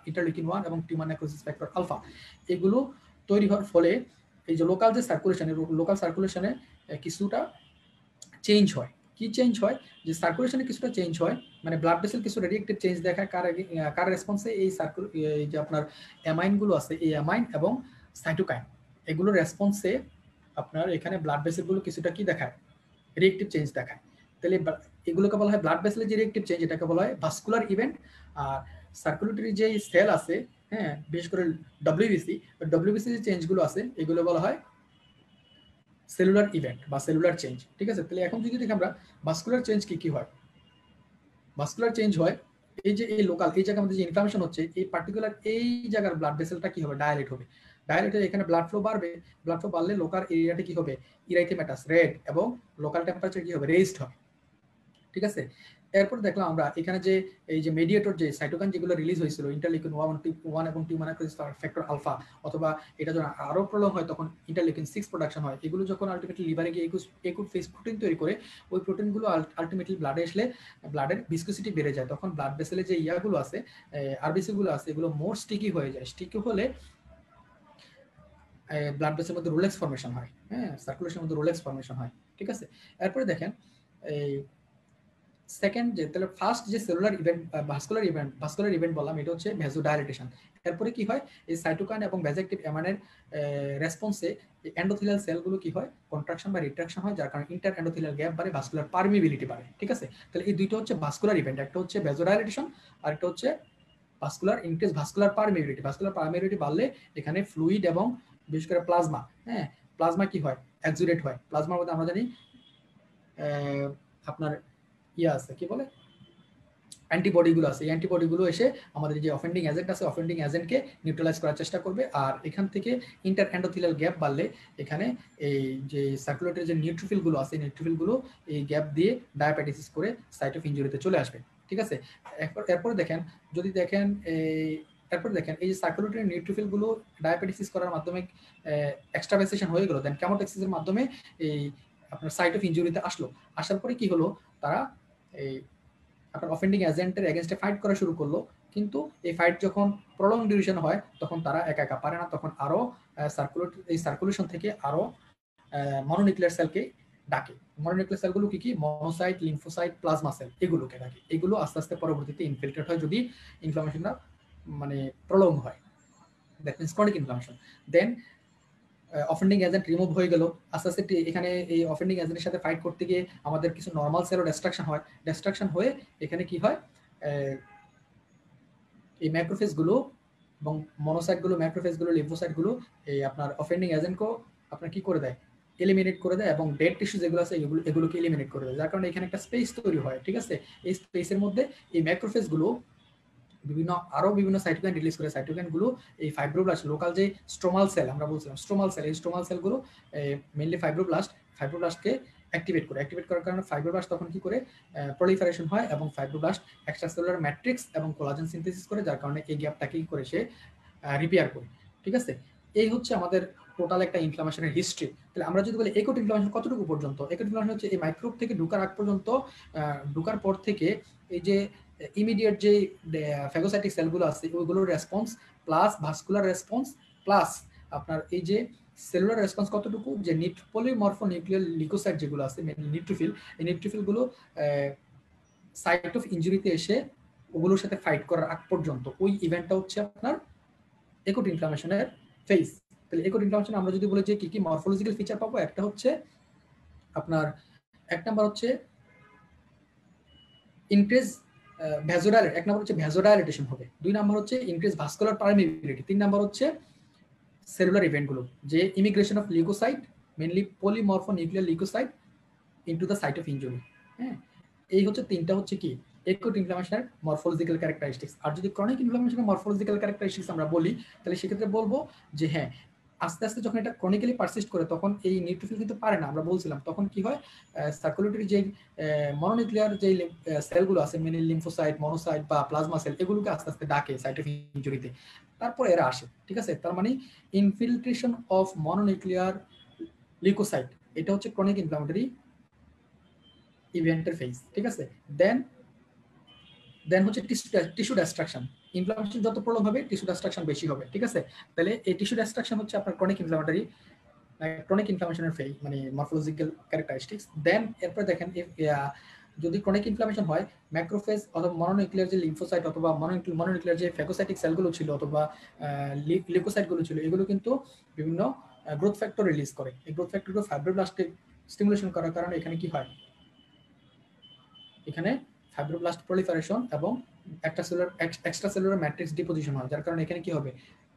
Speaker 1: ইন্টারলিউকিন 1 এবং টিউমার নেক্রোসিস ফ্যাক্টর আলফা, এগুলো তৈরি হওয়ার ফলে এই যে লোকাল সার্কুলেশনে কিছুটা চেঞ্জ হয়। কি চেঞ্জ হয়, যে সার্কুলেশনে কিছুটা চেঞ্জ হয়, মানে ব্লাড ভেসেল কিছু রিঅ্যাক্টিভ চেঞ্জ দেখায়, কার রেসপন্সে, এই যে আপনার অ্যামাইনগুলো আছে, এই অ্যামাইন এবং সাইটোকাইন এগুলোর রেসপন্সে আপনার এখানে ব্লাড ভেসেলগুলো কিছুটা কি দেখায়, রিঅ্যাক্টিভ চেঞ্জ দেখায়। তাহলে এগুলোকে বলা হয় ব্লাড ভেসেলের যে রিঅ্যাক্টিভ চেঞ্জ, এটাকে বলা হয় ভাস্কুলার ইভেন্ট। আর সার্কুলেটরি যে সেল আছে, হ্যাঁ, বিশেষ করে ডব্লিউবিসি যে চেঞ্জগুলো আছে, এগুলো বলা হয় সেলুলার ইভেন্ট বা সেলুলার চেঞ্জ। ঠিক আছে, তাহলে এখন যদি দেখি আমরা ভাস্কুলার চেঞ্জ কি হয়, ভাস্কুলার চেঞ্জ হয় এই যে এই লোকাল এই জায়গার মধ্যে যে ইনফ্লামেশন হচ্ছে, এই পার্টিকুলার এই জায়গার ব্লাড ভেসেলটা কি হবে, ডায়ালেট হবে। ডায়ালেট হয়ে এখানে ব্লাড ফ্লো বাড়বে, ব্লাড ফ্লো বাড়লে লোকাল এরিয়াটা কি হবে, ইরাইথেমাটাস রেড, এবং লোকাল টেম্পারেচার কি হবে, রেজড হবে। ঠিক আছে, এরপর দেখলাম আমরা এখানে যে এই যে মেডিয়েটর যে সাইটোকাইন যেগুলো রিলিজ হয়েছিল, ইন্টারলিউকিন 1 এবং টিউমার নেক্রোসিস ফ্যাক্টর আলফা, অথবা এটা যখন আরো প্রলং হয় তখন ইন্টারলিউকিন 6 প্রোডাকশন হয়, এগুলো যখন আলটিমেটলি লিভারে গিয়ে একুট ফেজ প্রোটিন তৈরি করে, ওই প্রোটিনগুলো আলটিমেটলি ব্লাডে আসলে ব্লাডের ভিসকোসিটি বেড়ে যায়, তখন ব্লাড ভেসেলে যে ইয়াগুলো আছে, আরবিসি গুলো আছে, এগুলো মোর স্টিকি হয়ে যায়। স্টিকি হলে ব্লাড ভেসেলের মধ্যে রোলেক্স ফর্মেশন হয়, হ্যাঁ, সার্কুলেশনের মধ্যে রোলেক্স ফর্মেশন হয়। ঠিক আছে, এরপরে দেখেন এই সেকেন্ড যে, তাহলে ফার্স্ট যে সেলুলার ইভেন্ট ভাস্কুলার ইভেন্ট বললাম, এটা হচ্ছে ভ্যাসোডাইলেটেশন। এরপরে কি হয়, এই সাইটোকাইন এবং ভ্যাসোঅ্যাক্টিভ অ্যামাইনের রেসপন্সে এন্ডোথেলিয়াল সেলগুলো কি হয়, কন্ট্রাকশন বা রিট্রাকশন হয়, যার কারণে ইন্টার এন্ডোথেলিয়াল গ্যাপ বাড়ে, ভাস্কুলার পারমিবিলিটি বাড়ে। ঠিক আছে, তাহলে এই দুইটা হচ্ছে ভাস্কুলার ইভেন্ট, একটা হচ্ছে ভ্যাসোডাইলেটেশন আর একটা হচ্ছে ভাস্কুলার পারমিবিলিটি বাড়লে এখানে ফ্লুইড এবং বিশেষ করে প্লাজমা, হ্যাঁ, প্লাজমা কি হয়, এক্সুডেট হয়। প্লাজমার মধ্যে আমরা জানি আপনার আছে কি বলে, অ্যান্টিবডিগুলো আছে, এই অ্যান্টিবডিগুলো এসে আমাদের যে অফেন্ডিং এজেন্ট আছে, অফেন্ডিং এজেন্টকে নিউট্রালাইজ করার চেষ্টা করবে। আর এখান থেকে ইন্টার এন্ডোথেলিয়াল গ্যাপ বাড়লে এখানে এই যে সার্কুলেটরি যে নিউট্রোফিলগুলো আছে, নিউট্রোফিলগুলো এই গ্যাপ দিয়ে ডায়াবেটিস করে সাইট অফ ইনজুরিতে চলে আসবে। ঠিক আছে, এরপরে দেখেন এই যে সার্কুলেটরি নিউট্রোফিলগুলো ডায়াবেটিস করার মাধ্যমে এক্সট্রাভাসেশন হয়ে গেল, দেন কেমোটেক্সিসের মাধ্যমে এই আপনার সাইট অফ ইনজুরিতে আসার পরে কি হলো, তারা এই আপনার অফেন্ডিং এজেন্টের এগেনস্টে ফাইট করা শুরু করলো। কিন্তু এই ফাইট যখন প্রলং ডিউরেশন হয়, তখন তারা একা একা পারে না, তখন আরো সার্কুলেশন থেকে আরো মনোনিউক্লিয়ার সেলকে ডাকে। মনোনিউক্লিয়ার সেলগুলো কি মনোসাইট, লিম্ফোসাইট, প্লাজমা সেল, এগুলোকে ডাকে। এগুলো আস্তে আস্তে পরবর্তীতে ইনফিল্ট্রেট হয় যদি ইনফ্লামেশনটা মানে প্রলং হয়, that means chronic inflammation. Then offending agent remove হয়ে গেল, আস্তে আস্তে এখানে এই অফেন্ডিং এজেন্টের সাথে ফাইট করতে গিয়ে আমাদের কিছু নর্মাল সেলও ডিস্ট্রাকশন হয়ে এখানে কি হয়, এই ম্যাক্রোফেজগুলো এবং ম্যাক্রোফেজগুলো, লিম্ফোসাইটগুলো এই আপনার অফেন্ডিং এজেন্টকে আপনার কি করে দেয়, এলিমিনেট করে দেয়, এবং ডেড টিস্যু যেগুলো আছে এগুলোকে এলিমিনেট করে দেয়, যার কারণে এখানে একটা স্পেস তৈরি হয়। ঠিক আছে, এই স্পেসের মধ্যে এই ম্যাক্রোফেজগুলো বিভিন্ন সাইটোকাইন রিলিজ করে। সাইটোকাইনগুলো এই ফাইব্রোব্লাস্ট, লোকাল যে স্ট্রোমাল সেল আমরা বলছিলাম, এই স্ট্রোমাল সেলগুলো মেইনলি ফাইব্রোব্লাস্টকে অ্যাক্টিভেট করার কারণে ফাইব্রোব্লাস্ট তখন কি করে, প্রলিফারেশন হয়, এবং ফাইব্রোব্লাস্ট এক্সট্রাসেলুলার ম্যাট্রিক্স এবং কোলাজেন সিনথেসিস করে, যার কারণে এই গ্যাপটাকে কি করে সে রিপেয়ার করে। ঠিক আছে, এই হচ্ছে আমাদের টোটাল একটা ইনফ্লামেশনের হিস্ট্রি। তাহলে আমরা যদি বলি একুট ইনফ্লামেশন কতটুকু পর্যন্ত, একুট ইনফ্লামেশন হচ্ছে এই মাইক্রোব থেকে ঢোকার আগ পর্যন্ত, ঢোকার পর থেকে এই যে ইমিডিয়েট যে ফ্যাগোসাইটিক সেলগুলো আছে ওইগুলোর response, plus vascular response, plus আপনার এই যে সেলুলার রেসপন্স কতটুকু, যে পলিমরফোনিউক্লিয়ার লিউকোসাইট যেগুলো আছে মেনলি নিউট্রোফিল, এই নিউট্রোফিলগুলো সাইট অফ ইনজুরিতে এসে ওগুলোর সাথে ফাইট করার আগ পর্যন্ত ওই ইভেন্টটা হচ্ছে আপনার একুট ইনফ্লামেশনের ফেজ। তাহলে একুট ইনফ্লামেশন আমরা যদি বলি যে কি কি মরফোলজিক্যাল ফিচার পাবো, একটা হচ্ছে আপনার এক নাম্বার হচ্ছে ইনক্রিজ ভ্যাসোডাইলেট, এক নাম্বার হচ্ছে ভ্যাসোডাইলেটেশন হবে, দুই নাম্বার হচ্ছে ইনক্রিজ ভাস্কুলার পারমিবিলিটি, তিন নাম্বার হচ্ছে সেলুলার ইভেন্টগুলো, যে emigration of leucocyte mainly polymorphonuclear leucocyte into the site of injury. হ্যাঁ, এই হচ্ছে তিনটা হচ্ছে কি একুট ইনফ্লামেশনের মরফোলজিক্যাল ক্যারেক্টারিস্টিক্স। আর যদি ক্রনিক ইনফ্লামেশনের মরফোলজিক্যাল ক্যারেক্টারিস্টিক্স আমরা বলি, তাহলে সেক্ষেত্রে বলবো যে হ্যাঁ, আস্তে আস্তে যখন এটা ক্রনিক্যালি পারসিস্ট করে তখন এই নিউট্রোফিল কিন্তু পারে না, আমরা বলছিলাম তখন কি হয়, সার্কুলেটরি যে মনোনিউক্লিয়ার যে সেলগুলো আছে মেনলি লিম্ফোসাইট, মনোসাইট বা প্লাজমা সেল, এগুলোকে আস্তে আস্তে ডাকে সাইট অফ ইনজুরিতে, তারপর এরা আসে। ঠিক আছে, তার মানে ইনফিলট্রেশন অফ মনোনিউক্লিয়ার লিউকোসাইট, এটা হচ্ছে ক্রনিক ইনফ্লামেটরি ইভেন্টের ফেজ। ঠিক আছে, দেন হচ্ছে টিস্যু ডিস্ট্রাকশন, ইনফ্লামেশন যত প্রলং হবে টিস্যু ডিস্ট্রাকশন বেশি হবে। ঠিক আছে, তাহলে এই টিস্যু ডিস্ট্রাকশন হচ্ছে আপনার ক্রনিক ইনফ্লামেশনের ফেজ, মানে মরফোলজিক্যাল ক্যারেক্টারিস্টিক্স। দেন এরপর দেখেন যদি ক্রনিক ইনফ্লামেশন হয়, ম্যাক্রোফেজ অথবা মনোনিউক্লিয়ার যে লিম্ফোসাইট অথবা মনোনিউক্লিয়ার যে ফ্যাগোসাইটিক সেলগুলো ছিল অথবা লিউকোসাইটগুলো ছিল, এগুলো কিন্তু বিভিন্ন গ্রোথ ফ্যাক্টর রিলিজ করে। এই গ্রোথ ফ্যাক্টরগুলো ফাইব্রোব্লাস্টে স্টিমুলেশন করার কারণে এখানে কি হয়, এখানে ফাইব্রোব্লাস্ট প্রলিফারেশন এবং এক্সট্রা সেলুলার ম্যাট্রিক্স ডিপোজিশন হয়, যার কারণে এখানে কি হবে,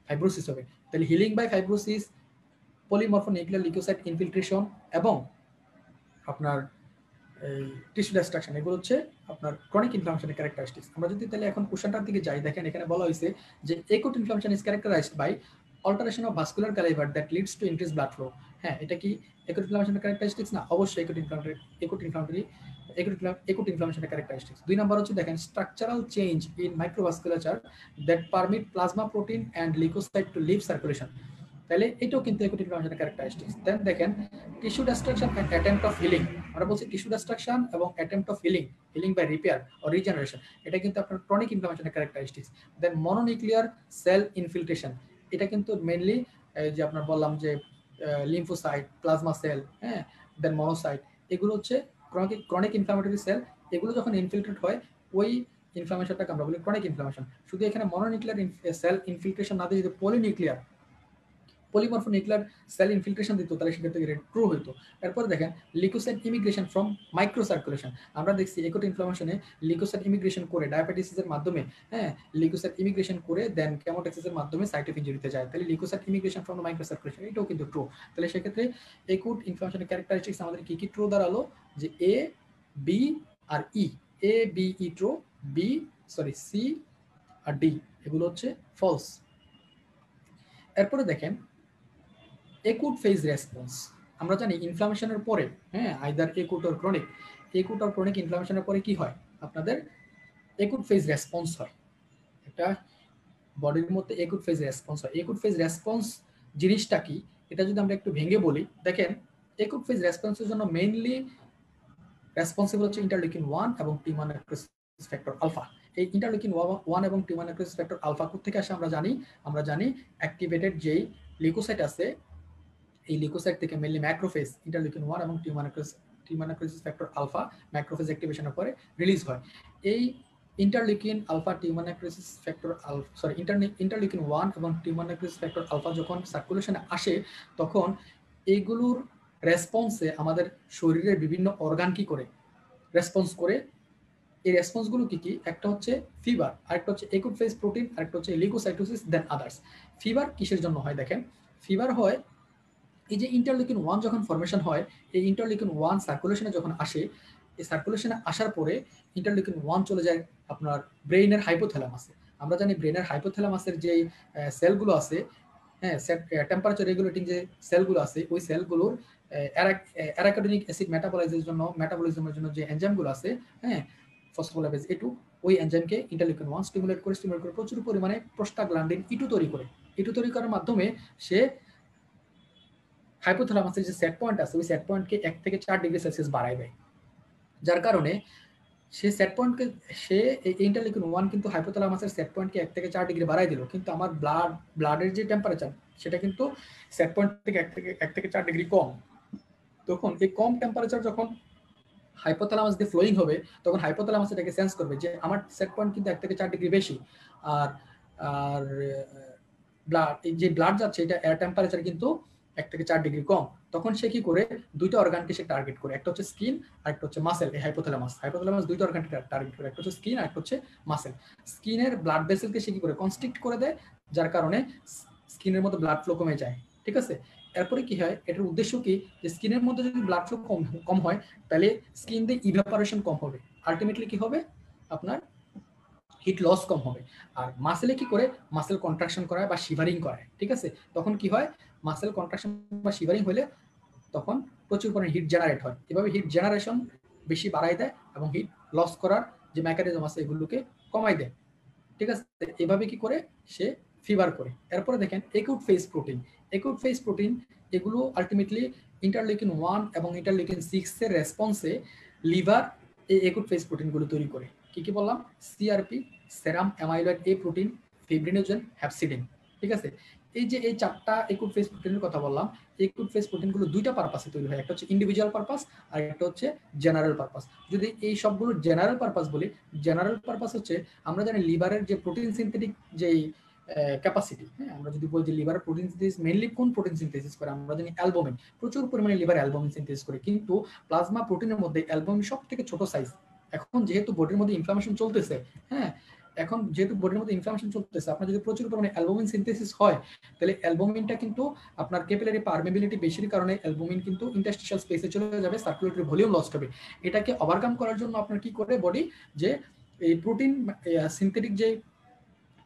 Speaker 1: ফাইব্রোসিস হবে। তাহলে healing by fibrosis, polymorphonuclear leukocyte infiltration এবং আপনার এই টিস্যু ডিস্ট্রাকশন, এগুলো হচ্ছে আপনার ক্রনিক ইনফ্লামেশনের ক্যারেক্টারিস্টিক্স। আমরা যদি তাহলে এখন কোশ্চেনটার দিকে যাই, দেখেন এখানে বলা হয়েছে যে acute inflammation is characterised by alteration of vascular calibre that leads to increase blood flow. হ্যাঁ, এটা কি একুট ইনফ্লামেশনের ক্যারেক্টারিস্টিক্স না? অবশ্যই একুট ইনফ্লামেশনের ক্যারেক্টারিস্টিক্স। দুই নাম্বার হচ্ছে দেখেন structural change in microvasculature that permit plasma protein and leukocyte to leave circulation. তাহলে এটাও কিন্তু একুট ইনফ্লামেশনের ক্যারেক্টারিস্টিক্স। দেন দেখেন tissue destruction and attempt of healing, আমরা বলছি টিস্যু ডিস্ট্রাকশন এবং attempt of healing by repair or regeneration, এটা কিন্তু আপনার ক্রনিক ইনফ্লামেশনের ক্যারেক্টারিস্টিক্স। দেন মনোনিউক্লিয়ার সেল ইনফিলট্রেশন, এটা কিন্তু মেইনলি যে আপনার বললাম যে লিম্ফোসাইট, প্লাজমা সেল, হ্যাঁ, দেন মনোসাইট, এগুলো হচ্ছে ক্রনিক ইনফ্লামেটরি সেল। এগুলো যখন ইনফিলট্রেট হয় ওই ইনফ্লামেশনটাকে আমরা বলি ক্রনিক ইনফ্লামেশন। শুধু এখানে মনোনিউক্লিয়ার সেল ইনফিলট্রেশন না দিয়ে যদি পলিমরফোনিউক্লিয়ার সেল ইনফিলট্রেশন দিত, তাহলে সেক্ষেত্রে ট্রু হইতো। এরপরে দেখেন leukocyte emigration from microcirculation, আমরা দেখছি একুট ইনফ্লামেশনে লিউকোসাইট ইমিগ্রেশন করে ডায়াবেটিসের মাধ্যমে, হ্যাঁ, লিউকোসাইট ইমিগ্রেশন করে দেন কেমোটক্সিসের মাধ্যমে সাইট অফ ইনজুরিতে যায়। তাহলে leukocyte emigration from microcirculation, এটাও কিন্তু ট্রু। তাহলে সেক্ষেত্রে একুট ইনফ্লামেশনের ক্যারেক্টারিস্টিক্স আমাদের কি কি ট্রু দাঁড়ালো, যে এ, B R E, A B E true, C R D এগুলো হচ্ছে ফলস। এরপরে দেখেন একুট ফেজ রেসপন্স, আমরা জানি ইনফ্লামেশনের পরে, হ্যাঁ, আইদার একুট অর ক্রনিক ইনফ্লামেশনের পরে কি হয়, আপনাদের একুট ফেজ রেসপন্স হয়। এটা বডির মধ্যে একুট ফেজ রেসপন্স হয়। একুট ফেজ রেসপন্স জিনিসটা কি, এটা যদি আমরা একটু ভেঙে বলি, দেখেন একুট ফেজ রেসপন্সের জন্য মেইনলি রেসপন্সিবল হচ্ছে ইন্টারলিউকিন 1 এবং T1 নেক্রোসিস ফ্যাক্টর আলফা। এই ইন্টারলিউকিন 1 এবং T1 নেক্রোসিস ফ্যাক্টর আলফা কোথা থেকে আসে আমরা জানি অ্যাক্টিভেটেড যেই লিউকোসাইট আছে, এই লিউকোসাইট থেকে মেইনলি ম্যাক্রোফেজ ইন্টারলিউকিন 1 এবং T1 necrosis factor alpha macrophage অ্যাক্টিভেশনের পরে রিলিজ হয়। এই interleukin alpha T1 necrosis factor interleukin 1 এবং T1 নেক্রোসিস ফ্যাক্টর আলফা যখন সার্কুলেশনে আসে, তখন এইগুলোর রেসপন্সে আমাদের শরীরের বিভিন্ন অর্গান কি করে রেসপন্স করে। এই রেসপন্সগুলো কি কি, একটা হচ্ছে ফিভার, আরেকটা হচ্ছে একুট ফেজ প্রোটিন, আরেকটা হচ্ছে লিউকোসাইটোসিস, দেন আদার্স। ফিভার কিসের জন্য হয়, দেখেন ফিভার হয় এই যে ইন্টারলিউকিন 1 যখন ফরমেশন হয়, এই ইন্টারলিউকিন 1 সার্কুলেশনে যখন আসে, এই সার্কুলেশনে আসার পরে ইন্টারলিউকিন 1 চলে যায় আপনার ব্রেইনের হাইপোথ্যালামাসে। আমরা জানি ব্রেইনের হাইপোথ্যালামাসের যে সেলগুলো আছে, হ্যাঁ, টেম্পারেচার রেগুলেটিং যে সেলগুলো আছে, ওই সেলগুলোর অ্যারাকিডোনিক অ্যাসিড মেটাবলিজমের জন্য যে এনজাইমগুলো আছে, হ্যাঁ, ফসফোলিপেজ A2, ওই এনজাইমকে ইন্টারলিউকিন 1 স্টিমুলেট করে প্রচুর পরিমাণে প্রোস্টাগ্ল্যান্ডিন E2 তৈরি করার মাধ্যমে সে হাইপোথ্যালামাসের যে সেট পয়েন্ট আছে, ওই সেট পয়েন্টকে 1 থেকে 4 ডিগ্রি সেলসিয়াস বাড়ায় দেয়। যার কারণে সে সেট পয়েন্টকে ইন্টারলিউকিন 1 কিন্তু হাইপোথ্যালামাসের সেট পয়েন্টকে 1 থেকে 4 ডিগ্রি বাড়াই দিল, কিন্তু আমার ব্লাডের যে টেম্পারেচার সেটা কিন্তু সেট পয়েন্ট থেকে 1 থেকে 4 ডিগ্রি কম। তখন এই কম টেম্পারেচার যখন হাইপোথ্যালামাস দিয়ে ফ্লোয়িং হবে, তখন হাইপোথ্যালামাস এটাকে সেন্স করবে যে আমার সেট পয়েন্ট কিন্তু 1 থেকে 4 ডিগ্রি বেশি, আর আর ব্লাড, এই যে ব্লাড যাচ্ছে এটা এয়ার টেম্পারেচার কিন্তু 1 থেকে 4 ডিগ্রি কম। তখন সে কি করে, দুইটা অর্গানকে সে টার্গেট করে, একটা হচ্ছে স্কিন আর একটা হচ্ছে মাসেল। এই হাইপোথ্যালামাস দুইটা অর্গানকে টার্গেট করে, একটা হচ্ছে স্কিন আর একটা হচ্ছে মাসেল। স্কিনের ব্লাড ভেসেলকে সে কি করে কনস্ট্রিক্ট করে দেয়, যার কারণে স্কিনের মধ্যে ব্লাড ফ্লো কমে যায়। ঠিক আছে, এরপরে কি হয়, এটার উদ্দেশ্য কি, যে স্কিনের মধ্যে যদি ব্লাড ফ্লো কম হয় তাহলে স্কিন দিয়ে ইভাপোরেশন কম হবে, আলটিমেটলি কি হবে, আপনার হিট লস কম হবে। আর মাসেলে কি করে, মাসেল কন্ট্রাকশন করায় বা শিভারিং করায়। ঠিক আছে, তখন কি হয়, মাসেল কন্ট্রাকশন বা শিভারিং হলে তখন প্রচুর পরিমাণে হিট জেনারেট হয়। এভাবে হিট জেনারেশন বেশি বাড়ায় দেয় এবং হিট লস করার যে মেকানিজম আছে এগুলোকে কমাই দেয়। ঠিক আছে, এভাবে কি করে সে ফিভার করে। এরপরে দেখেন acute phase protein. Acute phase protein এগুলো আলটিমেটলি ইন্টারলিউকিন 1 এবং ইন্টারলিউকিন 6 এর রেসপন্সে লিভার এই একুট ফেজ প্রোটিনগুলো তৈরি করে। কি কি বললাম, সিআরপি, সেরাম অ্যামাইলয়েড এ প্রোটিন, ফিব্রিনোজেন, হ্যাপসিডিন। ঠিক আছে, এই যে এই 4টা একুট ফেজ প্রোটিনের কথা বললাম, একুট ফেজ প্রোটিনগুলো দুইটা পারপাসে তৈরি হয়, একটা হচ্ছে ইন্ডিভিজুয়াল পারপাস আর একটা হচ্ছে জেনারেল পারপাস। যদি এই সবগুলো জেনারেল পারপাস বলি, জেনারেল পারপাস হচ্ছে আমরা জানি লিভারের যে প্রোটিন সিনথেটিক যেই ক্যাপাসিটি, হ্যাঁ, আমরা যদি বলি যে লিভার প্রোটিন সিনথেসিস মেইনলি কোন প্রোটিন সিনথেসিস করে, আমরা জানি অ্যালবুমিন, প্রচুর পরিমাণে লিভার অ্যালবুমিন সিনথেসিস করে। কিন্তু প্লাজমা প্রোটিনের মধ্যে অ্যালবুমিন সব থেকে ছোট সাইজ। এখন যেহেতু বডির মধ্যে ইনফ্লামেশন চলতেছে, হ্যাঁ, এখন যেহেতু বডির মধ্যে ইনফ্লামেশন চলতেছে, আপনার যদি প্রচুর পরিমাণে অ্যালবুমিন সিনথেসিস হয়, তাহলে অ্যালবুমিনটা কিন্তু আপনার ক্যাপিলারি পারমেবিলিটি বেশির কারণে অ্যালবুমিন কিন্তু ইন্টারস্টিশিয়াল স্পেসে চলে যাবে, সার্কুলেটরি ভলিউম লস হবে। এটাকে ওভারকাম করার জন্য আপনার কি করে বডি, যে এই প্রোটিন সিনথেটিক যে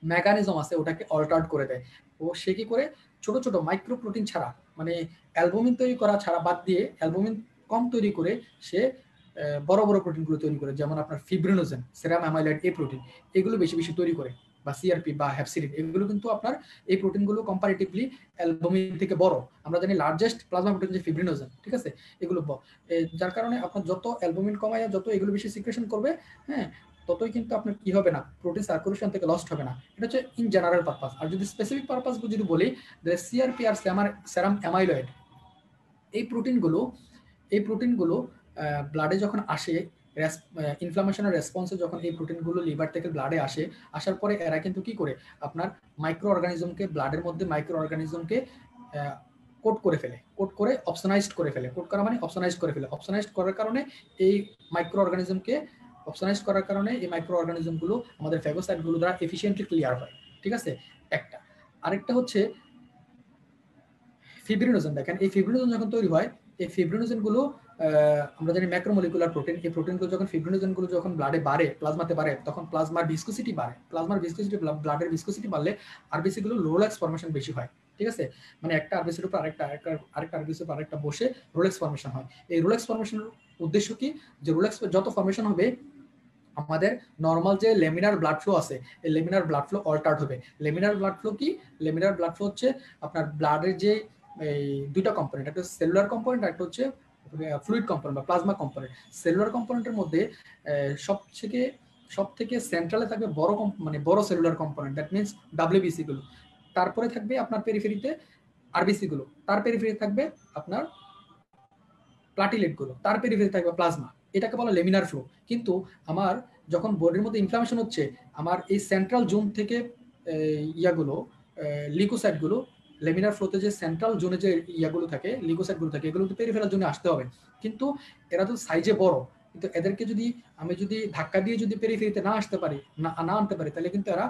Speaker 1: মেকানিজম আছে ওটাকে অল্টার্ড করে দেয়। ও সে কি করে, ছোট ছোট মাইক্রো প্রোটিন ছাড়া, মানে অ্যালবুমিন তৈরি করা ছাড়া বাদ দিয়ে অ্যালবুমিন কম তৈরি করে সে বড় বড় প্রোটিনগুলো তৈরি করে, যেমন আপনার ফিব্রিনোজেন, সেরাম অ্যামাইলয়েড এ প্রোটিন, এগুলো বেশি বেশি তৈরি করে, বা সিআরপি বা হ্যাপসিডিন, এগুলো কিন্তু আপনার এই প্রোটিনগুলো কম্পারেটিভলি অ্যালবুমিন থেকে বড়। আমরা জানি লার্জেস্ট প্লাজমা প্রোটিন যে ফিব্রিনোজেন। ঠিক আছে, এগুলো যার কারণে আপনার যত অ্যালবুমিন কমায়, যত এগুলো বেশি সিক্রেশন করবে, হ্যাঁ, ততই কিন্তু আপনার কি হবে না, প্রোটিন সার্কুলেশন থেকে লস্ট হবে না। এটা হচ্ছে ইন জেনারেল পারপাস। আর যদি স্পেসিফিক পারপাস যদি বলি, সিআরপি আর সেরাম অ্যামাইলয়েড এই প্রোটিনগুলো ব্লাডে যখন আসে, ইনফ্লামেশনের রেসপন্সে যখন এই প্রোটিনগুলো লিভার থেকে ব্লাডে আসে, আসার পরে এরা কিন্তু কি করে, আপনার মাইক্রো অর্গানিজমকে, ব্লাডের মধ্যে মাইক্রো অর্গানিজমকে কোড করে ফেলে, কোড করে অপশনাইজড করে ফেলে। কোড করা মানে অপশনাইজড করে ফেলে। অপশনাইজড করার কারণে এই মাইক্রো অর্গানিজমকে, অপশনাইজ করার কারণে এই মাইক্রো অর্গানিজমগুলো আমাদের ফ্যাগোসাইটগুলো দ্বারা এফিশিয়েন্টলি ক্লিয়ার হয়। ঠিক আছে, একটা। আরেকটা হচ্ছে ফিব্রিনোজেন। দেখেন এই ফিব্রিনোজেন যখন তৈরি হয়, এই ফিব্রিনোজেনগুলো আমরা জানি ম্যাক্রোমলিকুলার প্রোটিন। এই প্রোটিনগুলো যখন, ফিব্রিনোজেনগুলো যখন ব্লাডে বাড়ে, প্লাজমাতে বাড়ে, তখন প্লাজমার ভিসকোসিটি বাড়ে। প্লাজমার ভিসকোসিটি, ব্লাডের ভিসকোসিটি বাড়লে আরবিসি গুলো রোলেক্স ফর্মেশন বেশি হয়। ঠিক আছে, মানে একটা আরবিসির উপর আরেকটা আরবিসির উপর আরেকটা বসে রোলেক্স ফর্মেশন হয়। এই রোলেক্স ফর্মেশনের উদ্দেশ্য কি, যে রোলেক্স যত ফর্মেশন হবে, আমাদের নর্মাল যে লেমিনার ব্লাড ফ্লো আছে, এই লেমিনার ব্লাড ফ্লো অল্টার্ড হবে। লেমিনার ব্লাড ফ্লো কি, লেমিনার ব্লাড ফ্লো হচ্ছে আপনার ব্লাডের যে এই দুইটা কম্পোনেন্ট, একটা সেলুলার কম্পোনেন্ট, একটা হচ্ছে ফ্লুইড কম্পোনেন্ট বা প্লাজমা কম্পোনেন্ট। সেলুলার কম্পোনেন্টের মধ্যে সব থেকে সেন্ট্রালে থাকবে বড়, মানে বড় cellular component, that means WBC গুলো। তারপরে থাকবে আপনার পেরিফেরিতে আরবিসি গুলো, তার পেরিফেরি থাকবে আপনার প্লাটিলেট গুলো, তার পেরিফেরি থাকবে প্লাজমা। এটাকে বলা লেমিনার ফ্লো। কিন্তু আমার যখন বডির মধ্যে ইনফ্লামেশন হচ্ছে, আমার এই সেন্ট্রাল জোন থেকে ইয়াগুলো, লিকোসাইট গুলো, লেমিনার ফ্লোতে যে সেন্ট্রাল জোনে যে ইয়াগুলো থাকে, লিকোসাইট গুলো থাকে, এগুলো তো পেরিফেরাল জোনে আসতে হবে। কিন্তু এরা তো সাইজে বড়, কিন্তু এদেরকে যদি আমি ধাক্কা দিয়ে যদি পেরিফেরিতে না আসতে পারি, না আনতে পারি, তাহলে কিন্তু এরা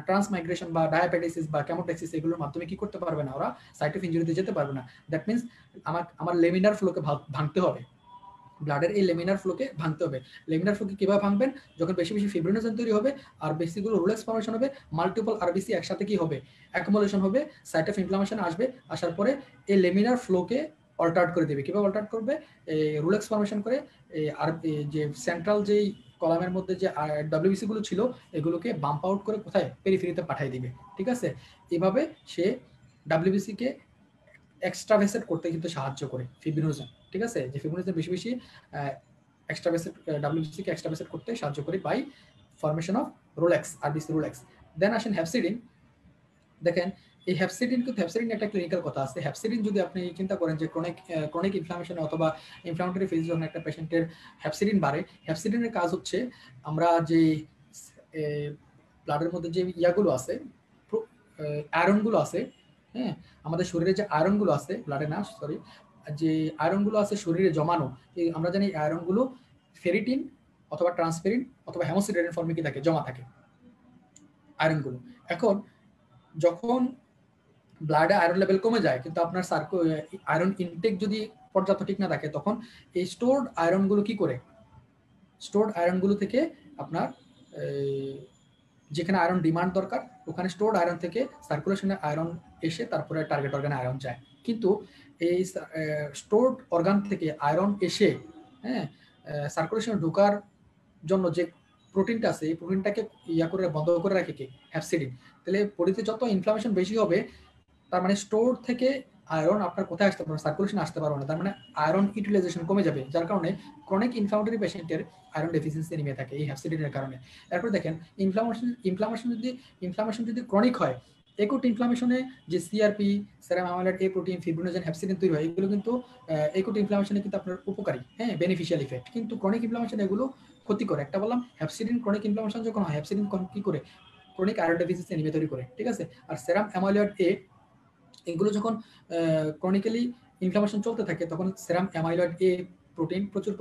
Speaker 1: ট্রান্সমাইগ্রেশন বা ডায়াবেটিস বা কেমোট্যাক্সিস এগুলোর মাধ্যমে কি করতে পারবে না, ওরা সাইট অফ ইনজুরিতে যেতে পারবে না। দ্যাট মিনস আমার লেমিনার ফ্লোকে ভাঙতে হবে, ব্লাডের এই লেমিনার ফ্লোকে ভাঙতে হবে। লেমিনার ফ্লোকে কিভাবে ভাঙবেন, যখন বেশি বেশি ফিব্রিনোজেন তৈরি হবে আর বেশিগুলো রোলেক্স ফর্মেশন হবে, মাল্টিপল আরবিসি একসাথে কি হবে, অ্যাকুমুলেশন হবে, সাইট অফ ইনফ্লামেশন আসবে। আসার পরে এই লেমিনার ফ্লোকে অল্টার্ড করে দেবে। কিভাবে অল্টার্ড করবে, রোলেক্স ফর্মেশন করে আর যে সেন্ট্রাল যেই কলামের মধ্যে যে ডাব্লিউবিসি গুলো ছিল, এগুলোকে বাম্প আউট করে কোথায়, পেরিফেরিতে পাঠিয়ে দিবে। ঠিক আছে, এভাবে সে ডাব্লিউবিসি কে এক্সট্রাভেসেট করতে কিন্তু সাহায্য করে ফিব্রিনোজেন। ঠিক আছে, যে ফিব্রিনোজেন বেশি বেশি এক্সট্রাভেসেট, ডাব্লিউবিসি কে এক্সট্রাভেসেট করতে সাহায্য করে by formation of rouleaux, RBC rouleaux. Then আসেন হ্যাপসিডিন। দেখেন এই হ্যাপসিডিন কিন্তু হ্যাপসিডিন একটা ক্লিনিক্যাল কথা আছে। হ্যাপসিডিন যদি আপনি চিন্তা করেন যে ক্রনিক ইনফ্লামেশন অথবা ইনফ্লামেটরি ফেজ যখন একটা পেশেন্টের হ্যাপসিডিন বাড়ে, হ্যাপসিডিনের কাজ হচ্ছে আমরা যে ব্লাডের মধ্যে যে ইয়াগুলো আছে, আয়রনগুলো আছে, হ্যাঁ, আমাদের শরীরে যে আয়রনগুলো আছে, ব্লাডে না সরি, যে আয়রনগুলো আছে শরীরে জমানো, এই আমরা জানি আয়রনগুলো ফেরিটিন অথবা ট্রান্সফেরিন অথবা হেমোসিডেরিন ফর্মে কি থাকে, জমা থাকে আয়রনগুলো। এখন যখন ব্লাডে আয়রন লেভেল কমে যায়, কিন্তু আপনার আয়রন ইনটেক যদি পর্যাপ্ত ঠিক না থাকে, তখন এই স্টোরড আয়রনগুলো কি করে, স্টোরড আয়রনগুলো থেকে আপনার যেখানে আয়রন ডিমান্ড দরকার ওখানে স্টোরড আয়রন থেকে সার্কুলেশনে আয়রন এসে তারপরে টার্গেট অর্গানে আয়রন যায়। কিন্তু এই স্টোরড অর্গান থেকে আয়রন এসে, হ্যাঁ, সার্কুলেশনে ঢোকার জন্য যে প্রোটিনটা আছে, এই প্রোটিনটাকে ইয়া করে বন্ধ করে রাখে কি, হ্যাপসিডিন। তাহলে বডিতে যত ইনফ্লামেশন বেশি হবে, তার মানে স্টোর থেকে আয়রন আপনার কোথায় আসতে পারবে, সার্কুলেশন আসতে পারবে না, তার মানে আয়রন ইউটিলাইজেশন কমে যাবে, যার কারণে ক্রনিক ইনফ্লামেটরি পেশেন্টের আয়রন ডেফিসিয়েন্সি নেমে থাকে এই হ্যাপসিডিনের কারণে। এরপর দেখেন ইনফ্লামেশন যদি ক্রনিক হয়, একুট ইনফ্লামেশনে যে সিআরপি, সেরাম অ্যামাইলয়েড এ প্রোটিন, ফিব্রিনোজেন, হ্যাপসিডিন তৈরি হয়, এগুলো কিন্তু একুট ইনফ্লামেশনে কিন্তু আপনার উপকারী, হ্যাঁ, বেনিফিশিয়াল ইফেক্ট। কিন্তু ক্রনিক ইনফ্লামেশন এগুলো ক্ষতিকর। একটা বললাম হ্যাপসিডিন ক্রনিক ইনফ্লামেশন যখন হয়, হ্যাপসিডিন কি করে, ক্রনিক আয়রন ডেফিসিয়েন্সি এনিমিয়া তৈরি করে, ঠিক আছে। আর সেরাম অ্যামাইলয়েড এ, এগুলো যখন ক্রনিক্যালি ইনফ্লামেশন চলতে থাকে, তখন সেরাম অ্যামাইলয়েড এ প্রোটিন প্রচুর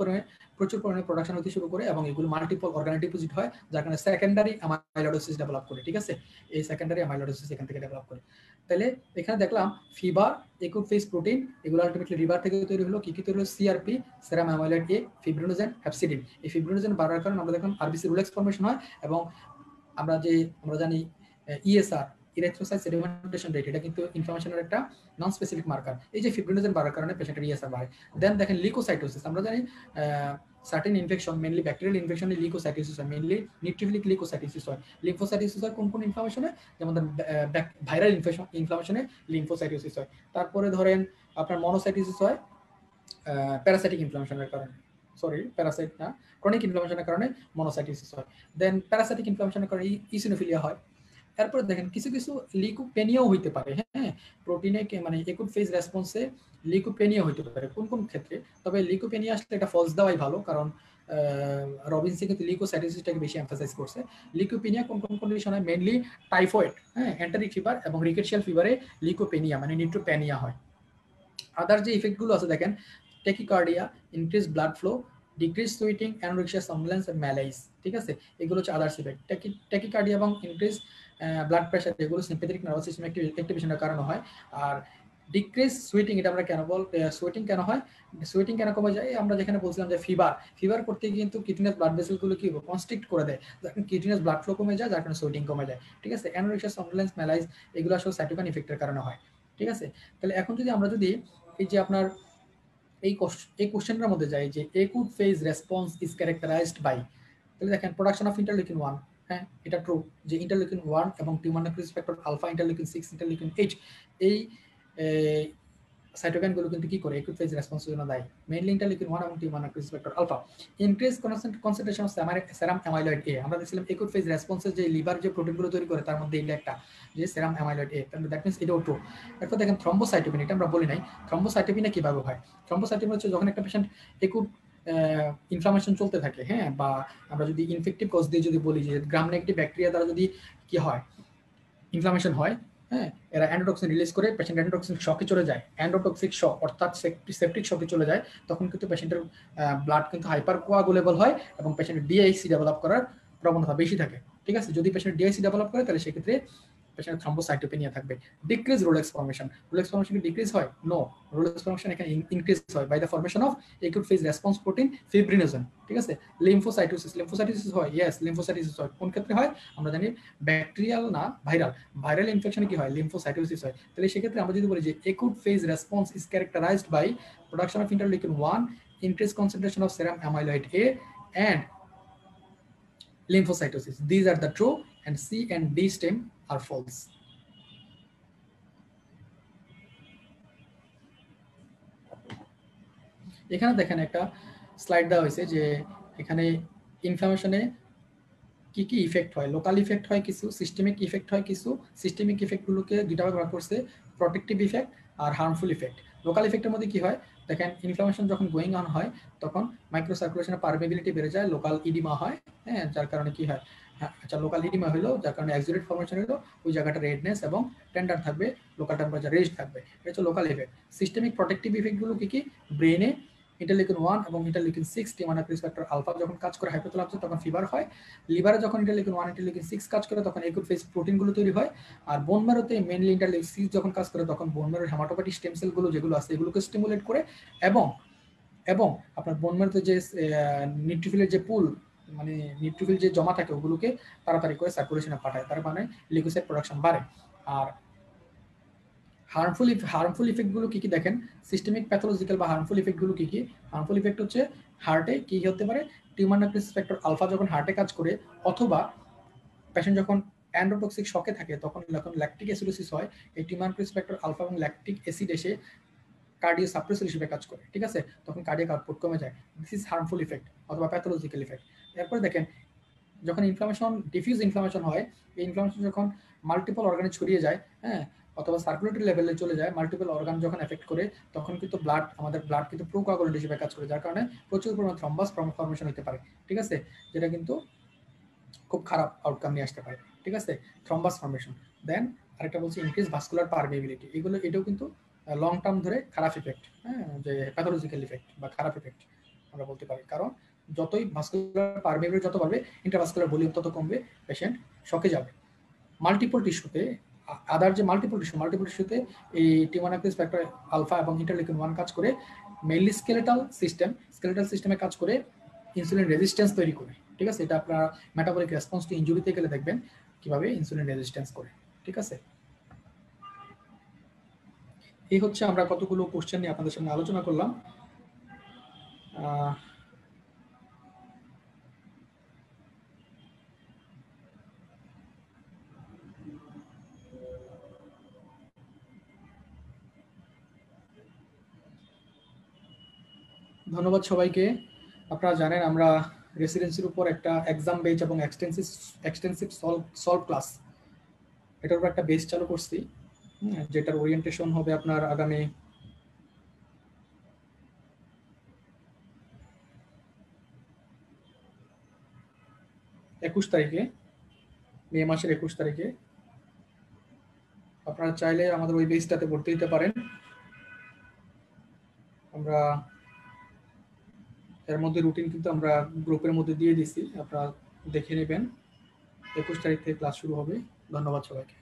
Speaker 1: পরিমাণে প্রোডাকশন হতে শুরু করে এবং এগুলো মাল্টিপল অর্গানে ডিপোজিট হয়, যার কারণে সেকেন্ডারি অ্যামাইলোইডোসিস ডেভেলপ করে, ঠিক আছে। এই সেকেন্ডারি অ্যামাইলোইডোসিস এখান থেকে ডেভেলপ করে। তাহলে এখানে দেখলাম ফিবার, একুট ফেজ প্রোটিন, এগুলো আলটিমেটলি লিভার থেকে তৈরি হলো। কি কি তৈরি হলো, সিআরপি, সেরাম অ্যামাইলয়েড এ, ফিব্রিনোজেন, হ্যাপসিডিন। এই ফিব্রিনোজেন বাড়ার কারণে আমরা দেখলাম আরবিসি রুলেক্স ফর্মেশন হয় এবং আমরা জানি ইএসআর, ইরেথ্রোসাইট সেডিমেন্টেশন রেট, এটা কিন্তু ইনফ্লামেশনের একটা নন স্পেসিফিক মার্কার। এই যে ফিব্রিনোজেন বাড়ার কারণে পেশেন্টের ইএসআর বাড়ে। দেন দেখেন লিকোসাইটোসিস, আমরা জানি সার্টেন ইনফেকশন, মেনলি ব্যাকটেরিয়াল ইনফেকশনে লিকোসাইটোসিস হয়, মেনলি নিউট্রিফিলিক লিকোসাইটোসিস হয়। লিম্ফোসাইটোসিস হয় কোন কোন ইনফ্লামেশনে, যেমন ভাইরাল ইনফ্লামেশনে লিম্ফোসাইটোসিস হয়। তারপরে ধরেন আপনার মনোসাইটোসিস হয় প্যারাসাইটিক ইনফ্লামেশনের কারণে, প্যারাসাইট না, ক্রনিক ইনফ্লামেশনের কারণে মনোসাইটোসিস হয়। দেন প্যারাসাইটিক ইনফ্লামেশনের কারণে ইসিনোফিলিয়া হয়। এরপরে দেখেন কিছু কিছু লিকোপেনিয়াও হইতে পারে, হ্যাঁ, প্রোটিনে মানে একুট ফেজ রেসপন্সে লিকোপেনিয়া হইতে পারে কোন কোন ক্ষেত্রে। তবে লিকোপেনিয়া আসলে এটা ফলস দেওয়াই ভালো, কারণ রবিনসন কিন্তু লিকোসাইটোসিসটাকে বেশি এমফাসাইজ করছে। লিকোপেনিয়া কোন কোন কন্ডিশন হয়, মেইনলি টাইফয়েড, হ্যাঁ, এন্টারিক ফিভার এবং রিকেটশিয়াল ফিভারে লিকোপেনিয়া মানে নিউট্রোপেনিয়া হয়। আদার যে ইফেক্টগুলো আছে দেখেন, tachycardia, increase blood flow, decrease sweating, anorexia somnolence, malaise, ঠিক আছে। এগুলো হচ্ছে আদার্স ইফেক্ট। টেকিকার্ডিয়া এবং ইনক্রিজ ব্লাড প্রেশার, এগুলো সিম্প্যাথেটিক নার্ভাস সিস্টেম অ্যাক্টিভেশনের কারণে হয়। আর ডিক্রিজ সুইটিং, এটা আমরা কেন সুইটিং কেন হয়, সুইটিং কেন কমে যায়, আমরা যেখানে বলছিলাম যে ফিভার করতে কিন্তু কিডনিস ব্লাড ভেসেলগুলো কি কনস্ট্রিক্ট করে দেয়, কিডনিস ব্লাড ফ্লো কমে যায়, যার কারণে সুইটিং কমে যায়, ঠিক আছে। অ্যানোরেক্সিয়া সামব্লেন্স, ম্যালাইস, এগুলো আসলে সাইটোকাইন ইফেক্টের কারণে হয়, ঠিক আছে। তাহলে এখন আমরা যদি এই যে আপনার এই কোশ্চেনটার মধ্যে যাই যে acute phase response is characterised by, তাহলে দেখেন প্রোডাকশন অফ ইন্টারলিউকিন 1, হ্যাঁ, এটা ট্রু যে ইন্টারলিউকিন 1 এবং tumour necrosis factor alpha, interleukin 6, interleukin 8, এই সাইটোকাইনগুলো কিন্তু কি করে একুট ফেজ রেসপন্সের জন্য দায়ী, মেইনলি ইন্টারলিউকিন 1 এবং tumour necrosis factor alpha. Increase concentration of serum amyloid A, আমরা দেখছিলাম একুট ফেজ রেসপন্সের যে লিভার যে প্রোটিনগুলো তৈরি করে তার মধ্যে এটা একটা, যে সেরাম অ্যামাইলয়েড এ, তাহলে দ্যাট মিন্স এটাও ট্রু। এরপর দেখেন থ্রম্বোসাইটোপিন, এটা আমরা বলি নাই, থ্রম্বোসাইটোপিনে কিভাবে হয়। থ্রম্বোসাইটোপিন হচ্ছে যখন একটা পেশেন্ট একুট ইনফ্লামেশন চলতে থাকে, হ্যাঁ, বা আমরা যদি ইনফেক্টিভ কজ দিয়ে যদি বলি যে গ্রাম নেগেটিভ ব্যাকটেরিয়া দ্বারা যদি কি হয়, ইনফ্লামেশন হয়, হ্যাঁ, এরা অ্যান্ডোটক্সিন রিলিজ করে, পেশেন্ট অ্যান্ডোটক্সিন শকে চলে যায়, অ্যান্ডোটক্সিক শক অর্থাৎ সেপটিক শকে চলে যায়, তখন কিন্তু পেশেন্টের ব্লাড কিন্তু হাইপার কোয়াগুলেবল হয় এবং পেশেন্টের ডিআইসি ডেভেলপ করার প্রবণতা বেশি থাকে, ঠিক আছে। যদি পেশেন্ট ডিআইসি ডেভেলপ করে তাহলে সেক্ষেত্রে পেশেন্টের থ্রম্বোসাইটোপেনিয়া থাকবে। Decrease rouleaux formation, rouleaux formation কি ডিক্রিজ হয়? নো, রোলেক্স ফর্মেশন এখানে ইনক্রিজ হয় by the formation of acute phase response protein fibrinogen, ঠিক আছে। লিম্ফোসাইটোসিস হয়, ইয়েস, লিম্ফোসাইটোসিস হয় কোন ক্ষেত্রে হয়, আমরা জানি ব্যাকটেরিয়াল না ভাইরাল ইনফেকশনে কি হয়, লিম্ফোসাইটোসিস হয়। তাহলে সেক্ষেত্রে আমরা যদি বলি যে acute phase response is characterised by production of interleukin 1, increase concentration of serum amyloid A and lymphocytosis. These are the true and C and D stem are false. এখানে দেখেন একটা স্লাইড দেওয়া হয়েছে যে এখানে ইনফ্লামেশনে কি কি ইফেক্ট হয়, লোকাল ইফেক্ট হয় কিছু, সিস্টেমিক ইফেক্ট হয় কিছু। সিস্টেমিক ইফেক্টগুলোকে দুইটা ভাগে ভাগ করছে, প্রোটেক্টিভ ইফেক্ট আর হার্মফুল ইফেক্ট। লোকাল ইফেক্টের মধ্যে কি হয় দেখেন, ইনফ্লামেশন যখন গোয়িং অন হয় তখন মাইক্রো সার্কুলেশনের পারমেবিলিটি বেড়ে যায়, লোকাল ইডিমা হয়, হ্যাঁ, যার কারণে কি হয়, হ্যাঁ আচ্ছা, লোকাল ইডিমা হলো যার কারণে এক্সুডেট ফর্মেশন হলো, ওই জায়গাটা রেডনেস এবং টেন্ডার থাকবে, লোকাল টেম্পারেচার রেজ থাকবে, এটা হচ্ছে লোকাল ইফেক্ট। সিস্টেমিক প্রোটেক্টিভ ইফেক্টগুলো কি কি, ব্রেনে ইন্টারলিউকিন 1 এবং ইন্টারলিউকিন 6 টিমানাক রিসেপ্টর আলফা যখন কাজ করে হাইপোথ্যালামাসে তখন ফিভার হয়, লিভারে যখন ইন্টারলিউকিন 1 ইন্টারলিউকিন 6 কাজ করে তখন একুট ফেজ প্রোটিনগুলো তৈরি হয়, আর বোন ম্যারোতে মেইনলি ইন্টারলিউকিন 6 যখন কাজ করে তখন বোন ম্যারোর হেমাটোপয়েটিক স্টেম সেলগুলো যেগুলো আছে এগুলোকে স্টিমুলেট করে এবং এবং আপনার বোন ম্যারোতে যে নিউট্রিফিলের যে পুল মানে নিউট্রিফিল যে জমা থাকে ওগুলোকে তাড়াতাড়ি করে সার্কুলেশনে পাঠায়, তার মানে লিউকোসাইট প্রোডাকশন বাড়ে। আর হার্মফুল ইফেক্টগুলো কি কি দেখেন, সিস্টেমিক প্যাথোলজিক্যাল বা হার্মফুল ইফেক্টগুলো কি কি, হার্মফুল ইফেক্ট হচ্ছে হার্টে কি হতে পারে, টিউমার নেক্রোসিস ফ্যাক্টর আলফা যখন হার্টে কাজ করে, অথবা পেশেন্ট যখন অ্যান্ড্রোটক্সিক শকে থাকে তখন যখন ল্যাকটিক অ্যাসিডোসিস হয়, এই টিউমার নেক্রোসিস ফ্যাক্টর আলফা এবং ল্যাকটিক অ্যাসিড এসে কার্ডিও সাপ্রেসর হিসেবে কাজ করে, ঠিক আছে, তখন কার্ডিয়াক আউটপুট কমে যায়, দিস ইজ হার্মফুল ইফেক্ট অথবা প্যাথোলজিক্যাল ইফেক্ট। এরপরে দেখেন যখন ইনফ্লামেশন ডিফিউজ ইনফ্লামেশন হয়, এই ইনফ্লামেশন যখন মাল্টিপল অর্গানে ছড়িয়ে যায়, হ্যাঁ, অথবা সার্কুলেটরি লেভেলে চলে যায়, মাল্টিপল অর্গান যখন এফেক্ট করে তখন কিন্তু আমাদের ব্লাড কিন্তু প্রোকোয়াগুলেন্ট হিসেবে কাজ করে, যার কারণে প্রচুর পরিমাণে থ্রম্বাস ফর্মেশন হতে পারে, ঠিক আছে, যেটা কিন্তু খুব খারাপ আউটকাম নিয়ে আসতে পারে, ঠিক আছে, থ্রম্বাস ফর্মেশন। দেন আরেকটা বলছি ইনক্রিজ ভাস্কুলার পারমিবিলিটি, এটাও কিন্তু লং টার্ম ধরে খারাপ ইফেক্ট, হ্যাঁ, যে প্যাথোলজিক্যাল ইফেক্ট বা খারাপ ইফেক্ট আমরা বলতে পারি, কারণ যতই ভাস্কুলার পারমিবিলিটি যত বাড়বে ইন্টারভাস্কুলার ভলিউম তত কমবে, পেশেন্ট শকে যাবে। মাল্টিপল টিস্যুতে যে মাল্টিপল টিস্যুতে এই টিউমার নেক্রোসিস ফ্যাক্টর আলফা এবং ইন্টারলিউকিন 1 কাজ করে, মেইনলি স্কেলেটাল সিস্টেমে কাজ করে ইনসুলিন রেজিস্ট্যান্স তৈরি করে, ঠিক আছে, এটা আপনারা মেটাবলিক রেসপন্স টু ইনজুরিতে গেলে দেখবেন কিভাবে ইনসুলিন রেজিস্ট্যান্স করে, ঠিক আছে। এই হচ্ছে আমরা কতগুলো কোশ্চেন নিয়ে আপনাদের সামনে আলোচনা করলাম। ধন্যবাদ সবাইকে। আপনারা জানেন আমরা রেসিডেন্সির উপর একটা এক্সাম বেচ এবং এক্সটেন্সিভ সলভ ক্লাস এটার উপর একটা বেস চালু করছি, যেটার ওরিয়েন্টেশন হবে আপনার আগামী 21 তারিখে, মে মাসের 21 তারিখে। আপনারা চাইলে আমাদের ওই বেসটাতে ভর্তি দিতে পারেন। আমরা এর মধ্যে রুটিন কিন্তু আমরা গ্রুপের মধ্যে দিয়ে দিছি, আপনারা দেখে নেবেন। 21 তারিখ থেকে ক্লাস শুরু হবে। ধন্যবাদ সবাইকে।